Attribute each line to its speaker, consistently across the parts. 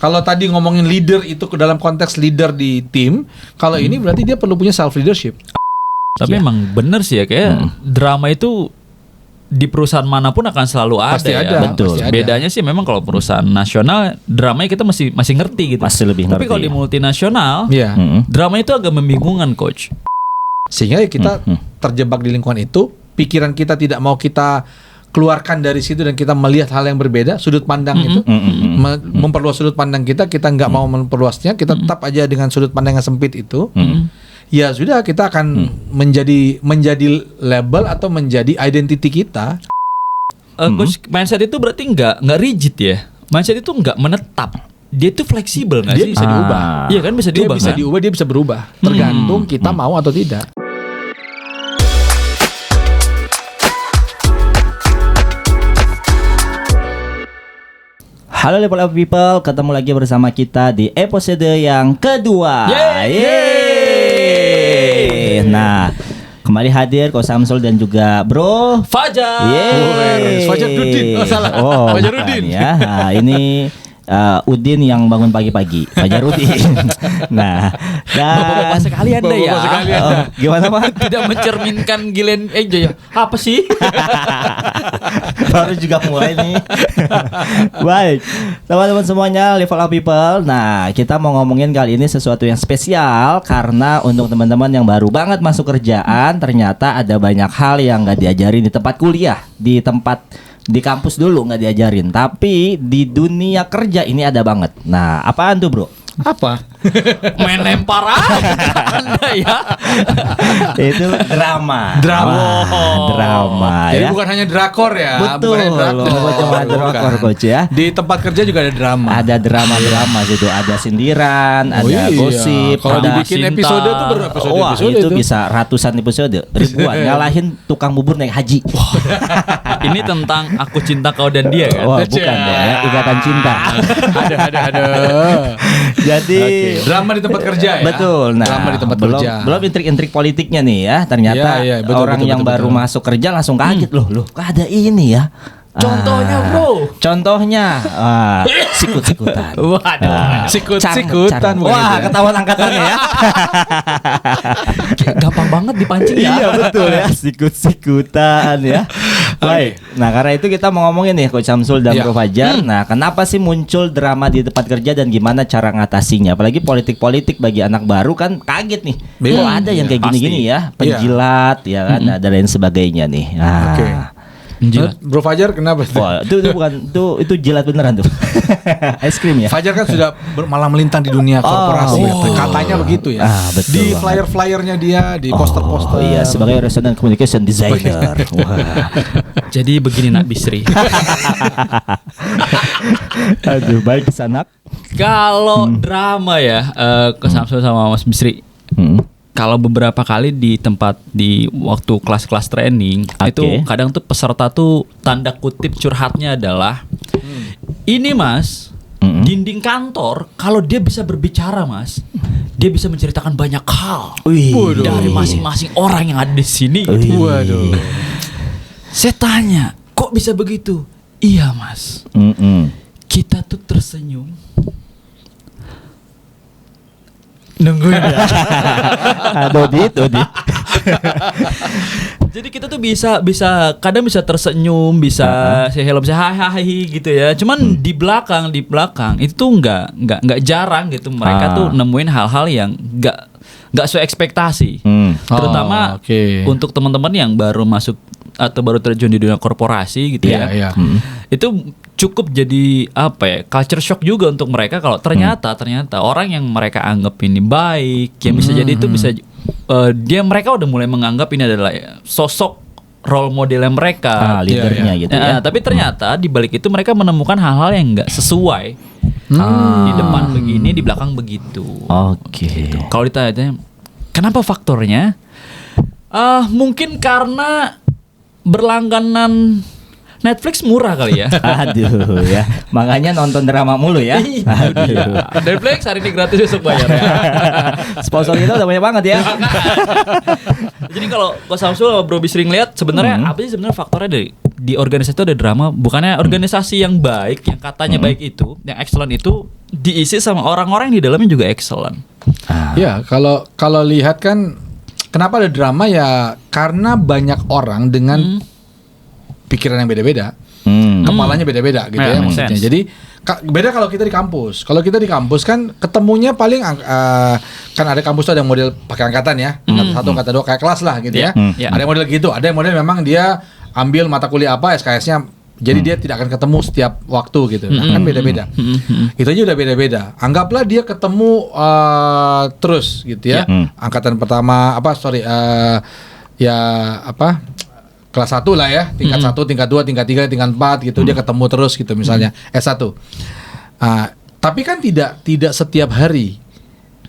Speaker 1: Kalau tadi ngomongin leader itu ke dalam konteks leader di tim, kalau ini berarti dia perlu punya self leadership.
Speaker 2: Tapi emang bener sih ya, kayak drama itu di perusahaan manapun akan selalu ada.
Speaker 1: Pasti
Speaker 2: ya.
Speaker 1: ada,
Speaker 3: betul.
Speaker 1: pasti ada.
Speaker 2: Bedanya sih memang kalau perusahaan nasional dramanya kita masih ngerti gitu.
Speaker 3: Masih lebih
Speaker 2: Tapi
Speaker 3: ngerti.
Speaker 2: kalau di multinasional,
Speaker 1: Iya.
Speaker 2: drama itu agak membingungkan, coach.
Speaker 1: Sehingga ya kita terjebak di lingkungan itu, pikiran kita tidak mau kita keluarkan dari situ dan kita melihat hal yang berbeda, sudut pandang itu, memperluas sudut pandang kita nggak mau memperluasnya, kita tetap aja dengan sudut pandang yang sempit itu. Ya sudah, kita akan menjadi label atau menjadi identity kita.
Speaker 2: Coach, mindset itu berarti nggak rigid ya. Mindset itu nggak menetap. Dia itu fleksibel nggak
Speaker 1: Dia
Speaker 2: sih?
Speaker 1: bisa diubah.
Speaker 2: Iya kan, bisa
Speaker 1: Dia
Speaker 2: diubah.
Speaker 1: bisa
Speaker 2: kan?
Speaker 1: diubah, dia bisa berubah, tergantung kita mau atau tidak.
Speaker 3: Halo Level Up People, ketemu lagi bersama kita di episode yang kedua. Yeay. Nah, kembali hadir Ko Samsul dan juga Bro
Speaker 2: Fajar.
Speaker 3: Yeay.
Speaker 1: Fajarudin. Oh, salah. Fajarudin.
Speaker 3: Bukan ya. Nah, ini Udin yang bangun pagi-pagi, Fajarudin. Nah, dan
Speaker 2: Bapak-bapak sekali Anda ya.
Speaker 1: Bapak-bapak sekalian.
Speaker 3: gimana Pak?
Speaker 2: Tidak mencerminkan Gilen ya. Apa sih?
Speaker 3: Baru juga mulai nih. Baik, teman-teman semuanya, Level Up People. Nah, kita mau ngomongin kali ini sesuatu yang spesial karena untuk teman-teman yang baru banget masuk kerjaan, ternyata ada banyak hal yang nggak diajarin di tempat kuliah, di kampus dulu nggak diajarin, tapi di dunia kerja ini ada banget. Nah, apaan tuh bro?
Speaker 1: Apa?
Speaker 2: Main lempar aja Anda ya.
Speaker 3: Itu drama. Drama
Speaker 1: Jadi
Speaker 3: ya.
Speaker 1: bukan hanya drakor ya.
Speaker 3: Betul,
Speaker 1: bukan hanya
Speaker 3: bukan cuma drakor, Coach ya.
Speaker 1: Di tempat kerja juga ada drama.
Speaker 3: Ada drama-drama situ, ada sindiran, ada
Speaker 1: iya.
Speaker 3: gosip,
Speaker 1: Kalau
Speaker 3: ada
Speaker 1: dibikin
Speaker 2: cinta.
Speaker 1: episode itu berepisode
Speaker 3: Wah,
Speaker 1: episode
Speaker 3: itu bisa ratusan episode. Ribuan nyalahin tukang bubur naik haji.
Speaker 2: Ini tentang Aku Cinta Kau dan Dia kan.
Speaker 3: Wah, bukan dong ya, ikatan cinta.
Speaker 1: ada.
Speaker 3: Jadi
Speaker 1: Oke, drama di tempat kerja ya.
Speaker 3: betul. Nah,
Speaker 1: drama di tempat
Speaker 3: belum
Speaker 1: kerja.
Speaker 3: belum intrik-intrik politiknya nih ya. Ternyata
Speaker 1: Iya, betul,
Speaker 3: orang
Speaker 1: betul,
Speaker 3: yang
Speaker 1: betul,
Speaker 3: baru
Speaker 1: betul.
Speaker 3: masuk kerja langsung kaget loh, kok ada ini ya?
Speaker 2: Contohnya, bro.
Speaker 3: Contohnya sikut-sikutan.
Speaker 2: Waduh.
Speaker 1: Sikut-sikutan bukan
Speaker 3: Wah,
Speaker 1: itu ya?
Speaker 3: ketahuan angkatannya ya.
Speaker 2: Gampang banget dipancing ya.
Speaker 3: Iya betul ya, sikut-sikutan ya. Baik. Nah, karena itu kita mau ngomongin nih Coach Samsul dan
Speaker 1: Iya.
Speaker 3: Bro Fajar. Nah, kenapa sih muncul drama di tempat kerja dan gimana cara ngatasinya? Apalagi politik-politik bagi anak baru kan kaget nih.
Speaker 1: Iya.
Speaker 3: Kok ada yang kayak
Speaker 2: Pasti.
Speaker 3: gini-gini ya, penjilat ya kan, ada lain sebagainya nih. Nah.
Speaker 1: Oke.
Speaker 2: Jilat.
Speaker 1: Bro Fajar kenapa?
Speaker 3: Wah, itu bukan itu jilat beneran tuh. Es krim ya.
Speaker 1: Fajar kan sudah malah melintang di dunia korporasi.
Speaker 3: betul.
Speaker 1: Katanya begitu ya.
Speaker 3: Betul
Speaker 1: di
Speaker 3: banget.
Speaker 1: flyer-flyernya dia, di poster-poster.
Speaker 3: Oh iya, sebagai resonant communication designer. Wah.
Speaker 2: Jadi begini Nak Bisri.
Speaker 3: Aduh, baik sanak.
Speaker 2: Kalau drama ya, ke Samsul sama Mas Bisri. Kalau beberapa kali di waktu kelas-kelas training
Speaker 3: Oke.
Speaker 2: itu kadang tuh peserta tuh tanda kutip curhatnya adalah ini Mas, dinding kantor kalau dia bisa berbicara Mas, dia bisa menceritakan banyak hal
Speaker 3: Wih.
Speaker 2: dari masing-masing orang yang ada di sini.
Speaker 3: Wih.
Speaker 1: Waduh.
Speaker 2: Saya tanya, kok bisa begitu? Iya Mas, kita tuh tersenyum nungguin ya.
Speaker 3: Dodi.
Speaker 2: Jadi kita tuh bisa kadang bisa tersenyum, bisa say hello, bisa hai gitu ya. Cuman di belakang itu tuh nggak jarang gitu mereka tuh nemuin hal-hal yang nggak sesuai ekspektasi. Terutama untuk teman-teman yang baru masuk atau baru terjun di dunia korporasi gitu ya.
Speaker 1: Iya.
Speaker 2: Itu cukup jadi culture shock juga untuk mereka kalau ternyata orang yang mereka anggap ini baik, yang bisa jadi itu bisa mereka udah mulai menganggap ini adalah sosok role modelnya mereka,
Speaker 3: leadernya gitu ya.
Speaker 2: Tapi ternyata di balik itu mereka menemukan hal-hal yang nggak sesuai. Di depan begini, di belakang begitu.
Speaker 3: Oke.
Speaker 2: Kalau ditanya kenapa faktornya? Mungkin karena berlangganan Netflix murah kali ya.
Speaker 3: Aduh ya, makanya nonton drama mulu ya. Aduh.
Speaker 2: Netflix hari ini gratis, besok bayar ya.
Speaker 3: Sponsor kita udah banyak banget ya.
Speaker 2: Jadi kalau Samsul sama Bro Bisri ngeliat sebenarnya apa sih sebenarnya faktornya di organisasi itu ada drama, bukannya organisasi yang baik, yang katanya baik itu, yang excellent itu diisi sama orang-orang yang di dalamnya juga excellent.
Speaker 1: Ya, kalau lihat kan kenapa ada drama ya karena banyak orang dengan pikiran yang beda-beda. Kepalanya beda-beda gitu ya maksudnya. Jadi beda kalau kita di kampus. Kalau kita di kampus kan ketemunya paling kan ada kampus tuh ada yang model pakai angkatan ya. Angkatan 1, angkatan 2 kayak kelas lah gitu ya. Ada yang model gitu, ada yang model memang dia ambil mata kuliah apa SKS-nya. Jadi dia tidak akan ketemu setiap waktu gitu. Nah, kan beda-beda. Itu aja udah beda-beda. Anggaplah dia ketemu terus gitu ya. Angkatan pertama kelas 1 lah ya, tingkat 1, tingkat 2, tingkat 3, tingkat 4 gitu dia ketemu terus gitu misalnya S1. Tapi kan tidak setiap hari.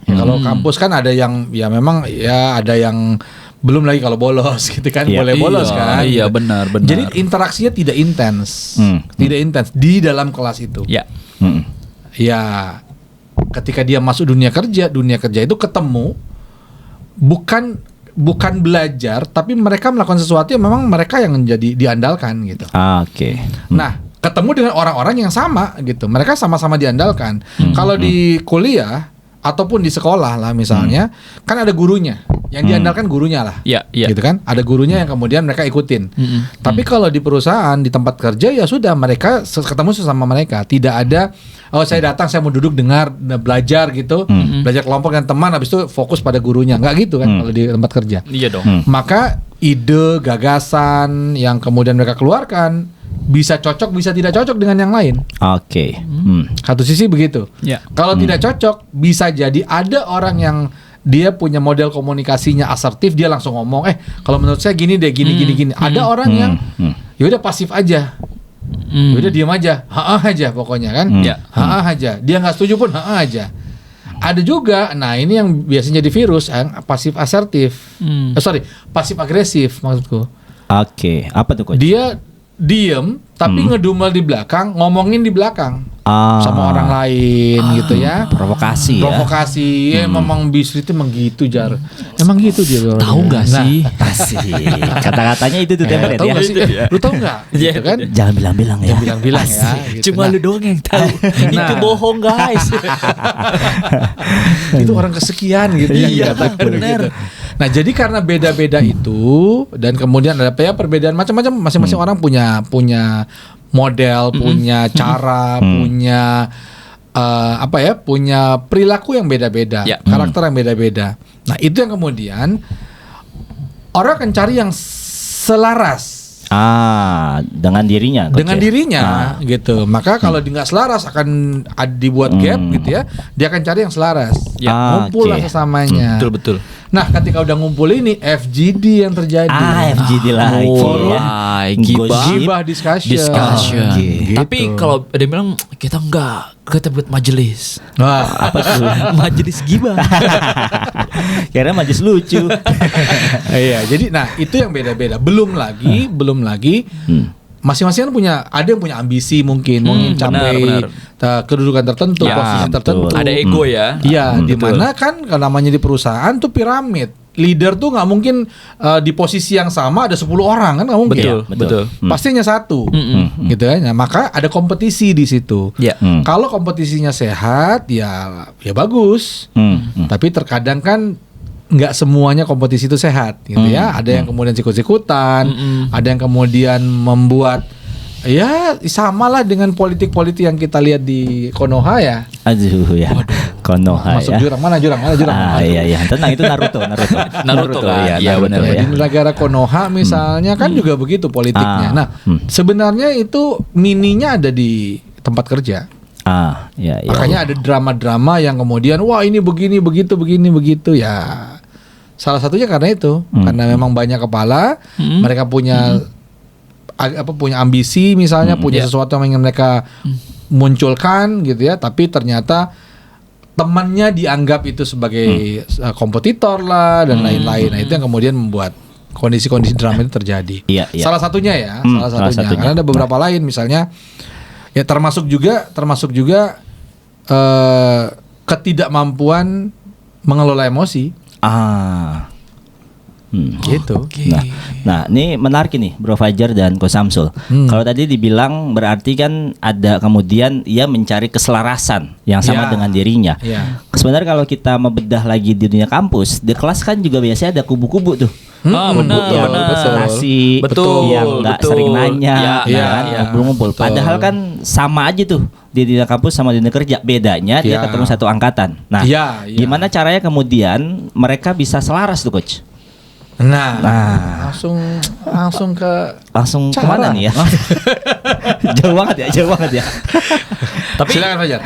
Speaker 1: Ya, kalau kampus kan ada yang ya memang ya ada yang belum lagi kalau bolos gitu kan, boleh bolos kan.
Speaker 2: Iya,
Speaker 1: gitu.
Speaker 2: benar.
Speaker 1: Jadi interaksinya tidak intens. Tidak intens di dalam kelas itu.
Speaker 2: Ya.
Speaker 1: Ya ketika dia masuk dunia kerja itu ketemu bukan belajar, tapi mereka melakukan sesuatu yang memang mereka yang jadi diandalkan gitu.
Speaker 3: Oke.
Speaker 1: Nah, ketemu dengan orang-orang yang sama gitu. Mereka sama-sama diandalkan. Kalau di kuliah ataupun di sekolah lah misalnya, kan ada gurunya. Yang diandalkan gurunya lah.
Speaker 2: Iya.
Speaker 1: Gitu kan? Ada gurunya yang kemudian mereka ikutin. Tapi kalau di perusahaan, di tempat kerja ya sudah mereka ketemu sesama mereka. Tidak ada saya datang, saya mau duduk dengar, belajar gitu, belajar kelompok dengan teman, habis itu fokus pada gurunya. Nggak gitu kan kalau di tempat kerja.
Speaker 2: Iya dong.
Speaker 1: Maka ide, gagasan yang kemudian mereka keluarkan bisa cocok, bisa tidak cocok dengan yang lain.
Speaker 3: Oke.
Speaker 1: Satu sisi begitu.
Speaker 2: Ya.
Speaker 1: Kalau tidak cocok, bisa jadi ada orang yang dia punya model komunikasinya asertif, dia langsung ngomong, kalau menurut saya gini deh, gini. Ada orang yang ya udah pasif aja. Udah diam aja, aja pokoknya kan, aja. Dia nggak setuju pun aja. Ada juga, nah ini yang biasanya jadi virus, yang pasif asertif, pasif agresif maksudku.
Speaker 3: Oke, apa tuh Coach?
Speaker 1: Dia diem tapi ngedumel di belakang, ngomongin di belakang sama orang lain gitu ya.
Speaker 3: Provokasi ya.
Speaker 1: Memang Bisri itu emang gitu Jar. Emang gitu dia.
Speaker 2: Tahu nggak sih?
Speaker 3: Asik. Kata-katanya itu tuh template
Speaker 1: tahu
Speaker 3: ya.
Speaker 1: nggak sih? Lu tahu nggak? Gitu kan?
Speaker 3: Jangan bilang-bilang ya.
Speaker 1: Jangan bilang-bilang ya. Gitu.
Speaker 2: Cuma lu doang yang tahu. Itu bohong guys.
Speaker 1: Itu orang kesekian gitu.
Speaker 2: Iya, benar.
Speaker 1: Gitu. Nah jadi karena beda-beda itu dan kemudian ada perbedaan macam-macam, masing-masing orang punya model, punya cara, punya punya perilaku yang beda-beda, karakter yang beda-beda. Nah itu yang kemudian orang akan cari yang selaras.
Speaker 3: Dengan dirinya.
Speaker 1: Dengan dirinya gitu. Maka kalau dia nggak selaras akan dibuat gap gitu ya. Dia akan cari yang selaras. Ngumpul lah sesamanya.
Speaker 2: Betul.
Speaker 1: Nah, ketika udah ngumpul ini FGD yang terjadi.
Speaker 3: FGD lagi.
Speaker 1: Gibah discussion.
Speaker 2: Gitu. Tapi kalau ada yang bilang kita buat majelis.
Speaker 1: Apa tuh?
Speaker 2: Majelis gibah.
Speaker 3: Kira majelis lucu.
Speaker 1: Iya, jadi itu yang beda-beda. Belum lagi masing-masing kan ada yang punya ambisi mungkin mau mencapai kedudukan tertentu, posisi tertentu.
Speaker 2: Ada ego ya.
Speaker 1: Iya, di mana kan kalau namanya di perusahaan tuh piramid. Leader tuh nggak mungkin di posisi yang sama ada 10 orang kan nggak mungkin.
Speaker 2: Betul.
Speaker 1: Pastinya satu, gitu kan. Nah, maka ada kompetisi di situ. Kalau kompetisinya sehat, ya bagus. Tapi terkadang kan nggak semuanya kompetisi itu sehat gitu ya. Ada yang kemudian sikut-sikutan, ada yang kemudian membuat ya samalah dengan politik-politik yang kita lihat di Konoha ya.
Speaker 3: Aduh ya. Konoha
Speaker 1: masuk
Speaker 3: ya.
Speaker 1: Jurang mana jurang.
Speaker 3: Iya. Tenang itu Naruto
Speaker 2: kan.
Speaker 3: Iya benar ya.
Speaker 1: Di negara Konoha misalnya kan juga begitu politiknya. Nah, sebenarnya itu mininya ada di tempat kerja. Makanya ada drama-drama yang kemudian ini begini begitu ya. Salah satunya karena itu, karena memang banyak kepala, mereka punya punya ambisi misalnya, punya sesuatu yang ingin mereka munculkan gitu ya, tapi ternyata temannya dianggap itu sebagai kompetitor lah dan lain-lain. Nah, itu yang kemudian membuat kondisi-kondisi drama itu terjadi. Salah satunya ya, salah satunya. Karena ada beberapa lain misalnya ya termasuk juga ketidakmampuan mengelola emosi. Gitu.
Speaker 3: Nah, ini menarik ini Bro Fajar dan Ko Samsul. Kalau tadi dibilang berarti kan ada kemudian ia mencari keselarasan yang sama dengan dirinya. Sebenarnya kalau kita membedah lagi di dunia kampus, di kelas kan juga biasanya ada kubu-kubu tuh.
Speaker 2: Benar,
Speaker 3: yang presentasi,
Speaker 2: betul,
Speaker 3: yang nggak sering nanya, ngumpul-ngumpul. Padahal kan sama aja tuh di dunia kampus sama di dunia kerja. Bedanya dia ketemu satu angkatan. Nah, gimana caranya kemudian mereka bisa selaras tuh Coach?
Speaker 1: Nah, langsung
Speaker 3: kemana nih ya? Jauh banget ya.
Speaker 1: Tapi silakan Fajar.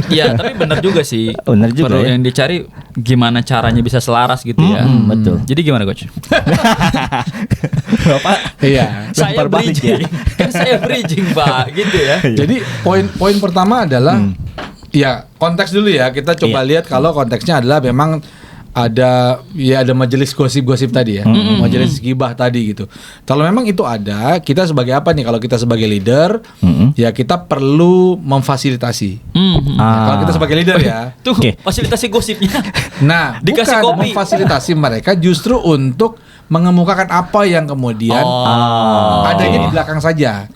Speaker 2: Iya, tapi benar juga sih.
Speaker 3: Benar juga
Speaker 2: perlu
Speaker 3: ya.
Speaker 2: yang dicari gimana caranya bisa selaras gitu ya.
Speaker 3: Betul.
Speaker 2: Jadi gimana Coach?
Speaker 3: Bapak
Speaker 2: Saya bridging. Kan saya bridging Pak, gitu ya.
Speaker 1: Jadi poin pertama adalah ya konteks dulu ya. Kita coba lihat kalau konteksnya adalah memang ada majelis gosip-gosip tadi ya, majelis gibah tadi gitu. Kalau memang itu ada, kita sebagai apa nih? Kalau kita sebagai leader, ya kita perlu memfasilitasi. Kalau kita sebagai leader ya,
Speaker 2: tuh fasilitasi gosipnya.
Speaker 1: Nah,
Speaker 2: dikasih
Speaker 1: bukan
Speaker 2: kopi.
Speaker 1: memfasilitasi mereka, justru untuk mengemukakan apa yang kemudian adanya di belakang saja.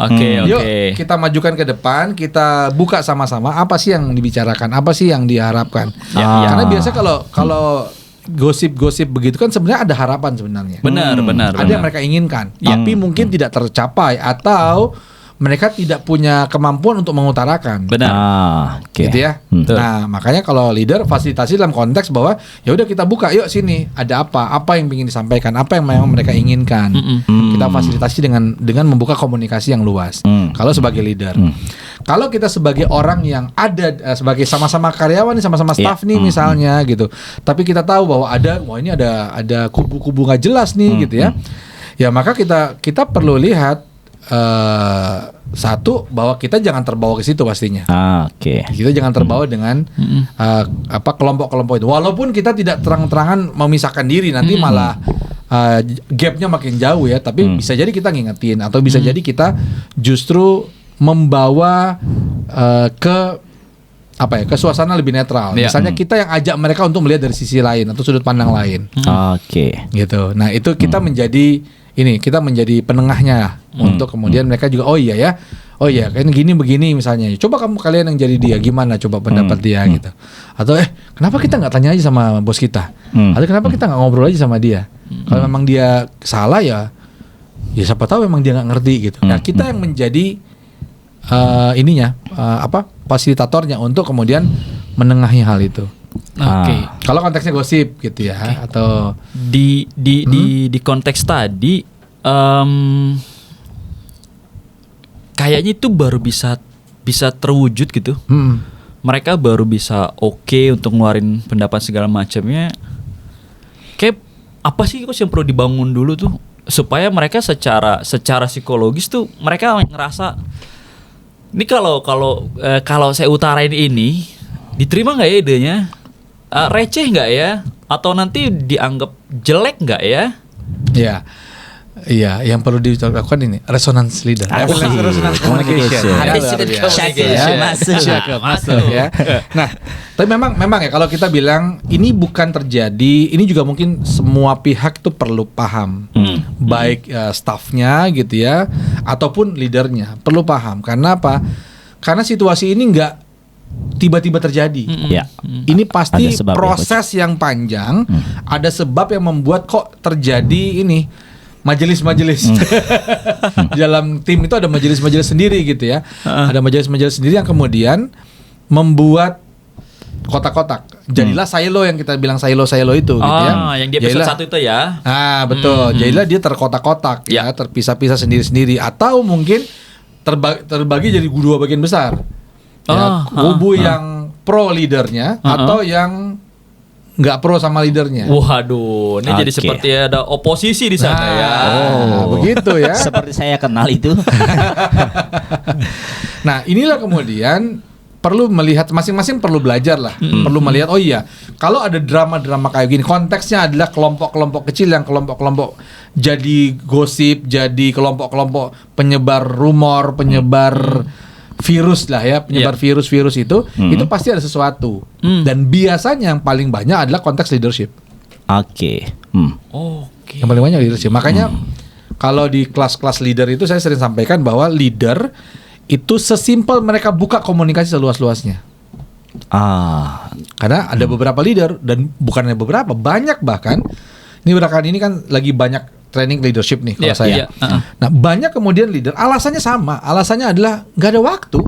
Speaker 1: Yuk kita majukan ke depan, kita buka sama-sama apa sih yang dibicarakan, apa sih yang diharapkan. Karena biasa kalau gosip-gosip begitu kan sebenarnya ada harapan sebenarnya.
Speaker 2: Benar.
Speaker 1: Ada yang mereka inginkan, tapi mungkin tidak tercapai atau mereka tidak punya kemampuan untuk mengutarakan.
Speaker 2: Benar.
Speaker 1: Gitu ya. Nah, makanya kalau leader fasilitasi dalam konteks bahwa ya udah kita buka, yuk sini ada apa yang ingin disampaikan, apa yang memang mereka inginkan. Kita fasilitasi dengan membuka komunikasi yang luas. Kalau sebagai leader. Kalau kita sebagai orang yang ada sebagai sama-sama karyawan nih, sama-sama staff nih misalnya gitu. Tapi kita tahu bahwa ini ada kubu-kubu nggak jelas nih gitu ya. Ya maka kita perlu lihat satu bahwa kita jangan terbawa ke situ pastinya. Kita jangan terbawa dengan kelompok-kelompok itu. Walaupun kita tidak terang-terangan memisahkan diri, nanti malah gapnya makin jauh ya. Tapi bisa jadi kita ngingetin atau bisa jadi kita justru membawa ke suasana lebih netral. Misalnya kita yang ajak mereka untuk melihat dari sisi lain atau sudut pandang lain. Gitu. Nah itu kita kita menjadi penengahnya untuk kemudian mereka juga oh iya kan begini misalnya. Coba kalian yang jadi dia gimana coba pendapat dia gitu. Atau kenapa kita nggak tanya aja sama bos kita? Atau kenapa kita nggak ngobrol aja sama dia? Kalau memang dia salah ya siapa tahu memang dia nggak ngerti gitu. Nah kita yang menjadi fasilitatornya untuk kemudian menengahi hal itu. Kalau konteksnya gosip gitu ya atau
Speaker 2: di konteks tadi kayaknya itu baru bisa terwujud gitu. Mereka baru bisa untuk ngeluarin pendapat segala macamnya. Kayak apa sih Coach yang perlu dibangun dulu tuh supaya mereka secara psikologis tuh mereka ngerasa ini kalau saya utarain ini diterima nggak ya idenya? Receh nggak ya? Atau nanti dianggap jelek nggak ya?
Speaker 1: Iya, yang perlu dilakukan ini resonance leader. Resonance communication. Masuk ya. Nah, tapi memang ya kalau kita bilang ini bukan terjadi, ini juga mungkin semua pihak tuh perlu paham. Baik staffnya gitu ya, ataupun leadernya perlu paham. Karena apa? Karena situasi ini nggak tiba-tiba terjadi. Ini pasti proses yang panjang. Ada sebab yang membuat kok terjadi ini majelis-majelis. Dalam tim itu ada majelis-majelis sendiri gitu ya. Ada majelis-majelis sendiri yang kemudian membuat kotak-kotak. Jadilah silo yang kita bilang silo itu gitu ya.
Speaker 2: Yang di episode 1 itu ya.
Speaker 1: Betul. Jadilah dia terkotak-kotak ya, terpisah-pisah sendiri-sendiri atau mungkin terbagi jadi dua bagian besar. Kubu yang pro leadernya atau yang nggak pro sama leadernya.
Speaker 2: Waduh, ini jadi seperti ada oposisi di sana ya.
Speaker 1: Begitu ya.
Speaker 3: Seperti saya kenal itu.
Speaker 1: Nah, inilah kemudian perlu melihat masing-masing perlu belajar lah. Perlu melihat kalau ada drama-drama kayak gini, konteksnya adalah kelompok-kelompok kecil yang kelompok-kelompok jadi gosip, jadi kelompok-kelompok penyebar rumor, penyebar virus lah ya, penyebar virus itu pasti ada sesuatu. Dan biasanya yang paling banyak adalah konteks leadership. Yang paling banyak leadership. Makanya kalau di kelas-kelas leader itu saya sering sampaikan bahwa leader itu sesimpel mereka buka komunikasi seluas-luasnya. Karena ada beberapa leader dan bukannya beberapa, banyak bahkan. Ini kan lagi banyak training leadership nih kalau saya. Nah, banyak kemudian leader alasannya sama. Alasannya adalah nggak ada waktu.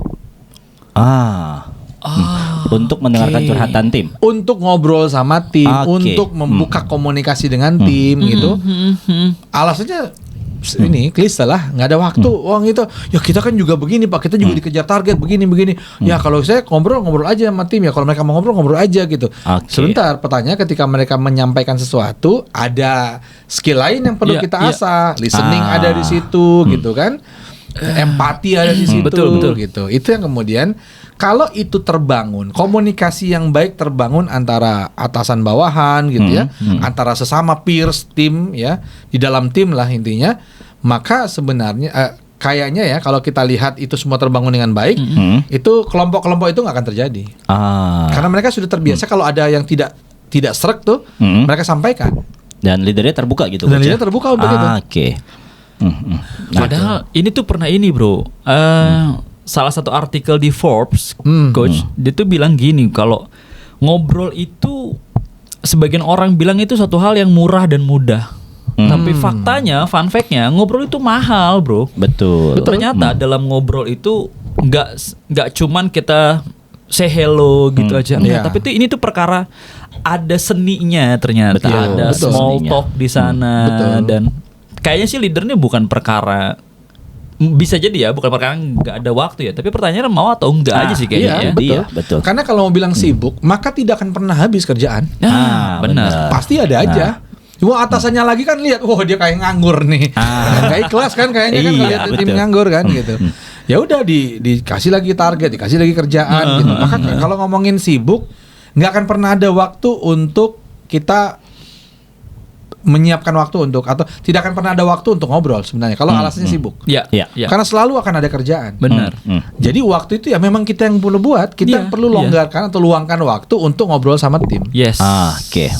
Speaker 3: Untuk mendengarkan curhatan tim,
Speaker 1: untuk ngobrol sama tim, untuk membuka komunikasi dengan tim gitu. Alasannya ini klise lah, nggak ada waktu. Gitu. Ya kita kan juga begini Pak, kita juga dikejar target begini. Ya kalau saya ngobrol aja sama tim ya. Kalau mereka mau ngobrol aja gitu. Sebentar, pertanyaan ketika mereka menyampaikan sesuatu, ada skill lain yang perlu kita asah. Listening ada di situ gitu kan. Empati ada di situ
Speaker 2: betul.
Speaker 1: gitu. Itu yang kemudian kalau itu terbangun, komunikasi yang baik terbangun antara atasan bawahan gitu ya, antara sesama peers tim ya, di dalam tim lah intinya, maka sebenarnya kayaknya ya kalau kita lihat itu semua terbangun dengan baik, itu kelompok-kelompok itu nggak akan terjadi. Karena mereka sudah terbiasa kalau ada yang tidak srek tuh, mereka sampaikan.
Speaker 3: Dan leadernya terbuka gitu.
Speaker 1: Dan leadernya terbuka untuk itu.
Speaker 2: Padahal ini tuh pernah bro, salah satu artikel di Forbes, coach, dia tuh bilang gini, kalau ngobrol itu sebagian orang bilang itu satu hal yang murah dan mudah. Tapi faktanya, fun fact-nya, ngobrol itu mahal bro.
Speaker 3: Betul.
Speaker 2: Ternyata dalam ngobrol itu nggak cuman kita say hello gitu aja, tapi ini tuh perkara ada seninya ternyata, ada small talk di sana dan kayaknya sih leadernya bukan perkara, bisa jadi ya bukan perkara nggak ada waktu ya, tapi pertanyaannya mau atau enggak aja sih kayaknya.
Speaker 3: Betul.
Speaker 1: Karena kalau mau bilang sibuk, maka tidak akan pernah habis kerjaan.
Speaker 2: Benar.
Speaker 1: Pasti ada aja. Cuma atasannya lagi kan lihat, wah dia kayak nganggur nih, nggak ikhlas kan kayaknya kan lihat tim nganggur kan gitu. Ya udah dikasih lagi target, dikasih lagi kerjaan gitu. Maka kalau ngomongin sibuk, nggak akan pernah ada waktu untuk kita menyiapkan waktu untuk, atau tidak akan pernah ada waktu untuk ngobrol sebenarnya kalau alasannya sibuk. Karena selalu akan ada kerjaan.
Speaker 2: Benar.
Speaker 1: Jadi waktu itu ya memang kita yang perlu buat, kita perlu longgarkan atau luangkan waktu untuk ngobrol sama tim.
Speaker 2: Yes.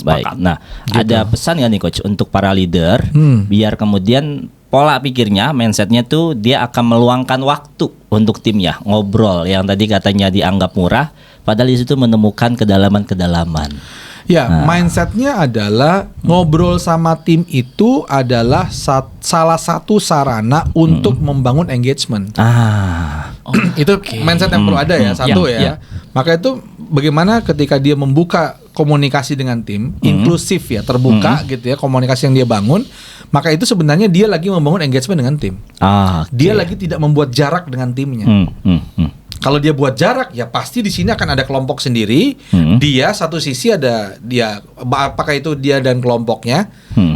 Speaker 3: Baik. Nah, ada pesan nggak nih coach untuk para leader biar kemudian pola pikirnya, mindsetnya tuh dia akan meluangkan waktu untuk timnya ngobrol yang tadi katanya dianggap murah, padahal di situ menemukan kedalaman-kedalaman.
Speaker 1: Mindsetnya adalah ngobrol sama tim itu adalah salah satu sarana untuk membangun engagement. Itu mindset yang perlu ada ya, satu ya. Maka itu bagaimana ketika dia membuka komunikasi dengan tim, inklusif ya, terbuka gitu ya, komunikasi yang dia bangun, maka itu sebenarnya dia lagi membangun engagement dengan tim. Dia lagi tidak membuat jarak dengan timnya. Kalau dia buat jarak, ya pasti di sini akan ada kelompok sendiri. Dia satu sisi ada dia, apakah itu dia dan kelompoknya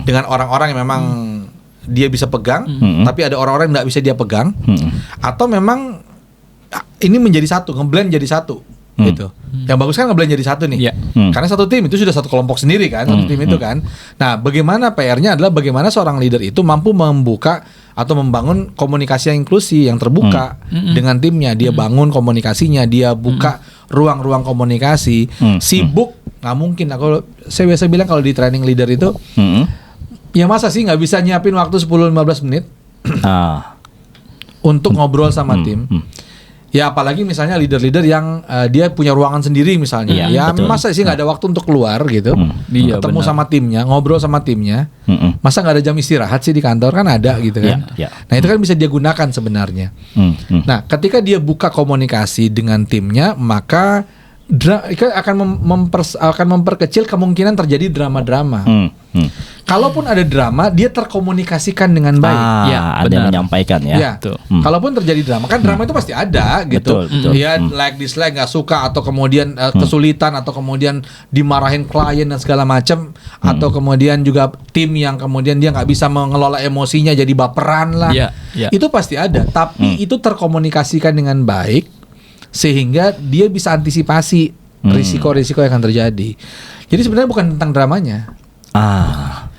Speaker 1: dengan orang-orang yang memang dia bisa pegang, tapi ada orang-orang yang nggak bisa dia pegang, atau memang ini menjadi satu, ngeblend jadi satu. Gitu. Yang bagus kan ngeblend jadi satu nih. Karena satu tim itu sudah satu kelompok sendiri kan, satu tim itu kan. Nah, bagaimana PR-nya adalah bagaimana seorang leader itu mampu membuka atau membangun komunikasi yang inklusi, yang terbuka dengan timnya. Dia bangun komunikasinya, dia buka ruang-ruang komunikasi. Sibuk nggak mungkin. Saya biasa bilang kalau di training leader itu, ya masa sih nggak bisa nyiapin waktu 10-15 menit untuk ngobrol sama tim. Ya apalagi misalnya leader-leader yang dia punya ruangan sendiri misalnya. Masa sih nggak ada waktu untuk keluar gitu, ketemu sama timnya, ngobrol sama timnya. Masa nggak ada jam istirahat sih di kantor, kan ada gitu kan. Nah itu kan bisa dia gunakan sebenarnya. Nah ketika dia buka komunikasi dengan timnya, maka akan memperkecil kemungkinan terjadi drama-drama. Kalaupun ada drama, dia terkomunikasikan dengan baik.
Speaker 3: Ada yang menyampaikan ya.
Speaker 1: Kalaupun terjadi drama, kan drama itu pasti ada gitu. Dia like dislike, nggak suka, atau kemudian kesulitan, atau kemudian dimarahin klien dan segala macam, atau kemudian juga tim yang kemudian dia nggak bisa mengelola emosinya jadi baperan lah. Itu pasti ada. Tapi itu terkomunikasikan dengan baik, sehingga dia bisa antisipasi risiko-risiko yang akan terjadi. Jadi sebenarnya bukan tentang dramanya.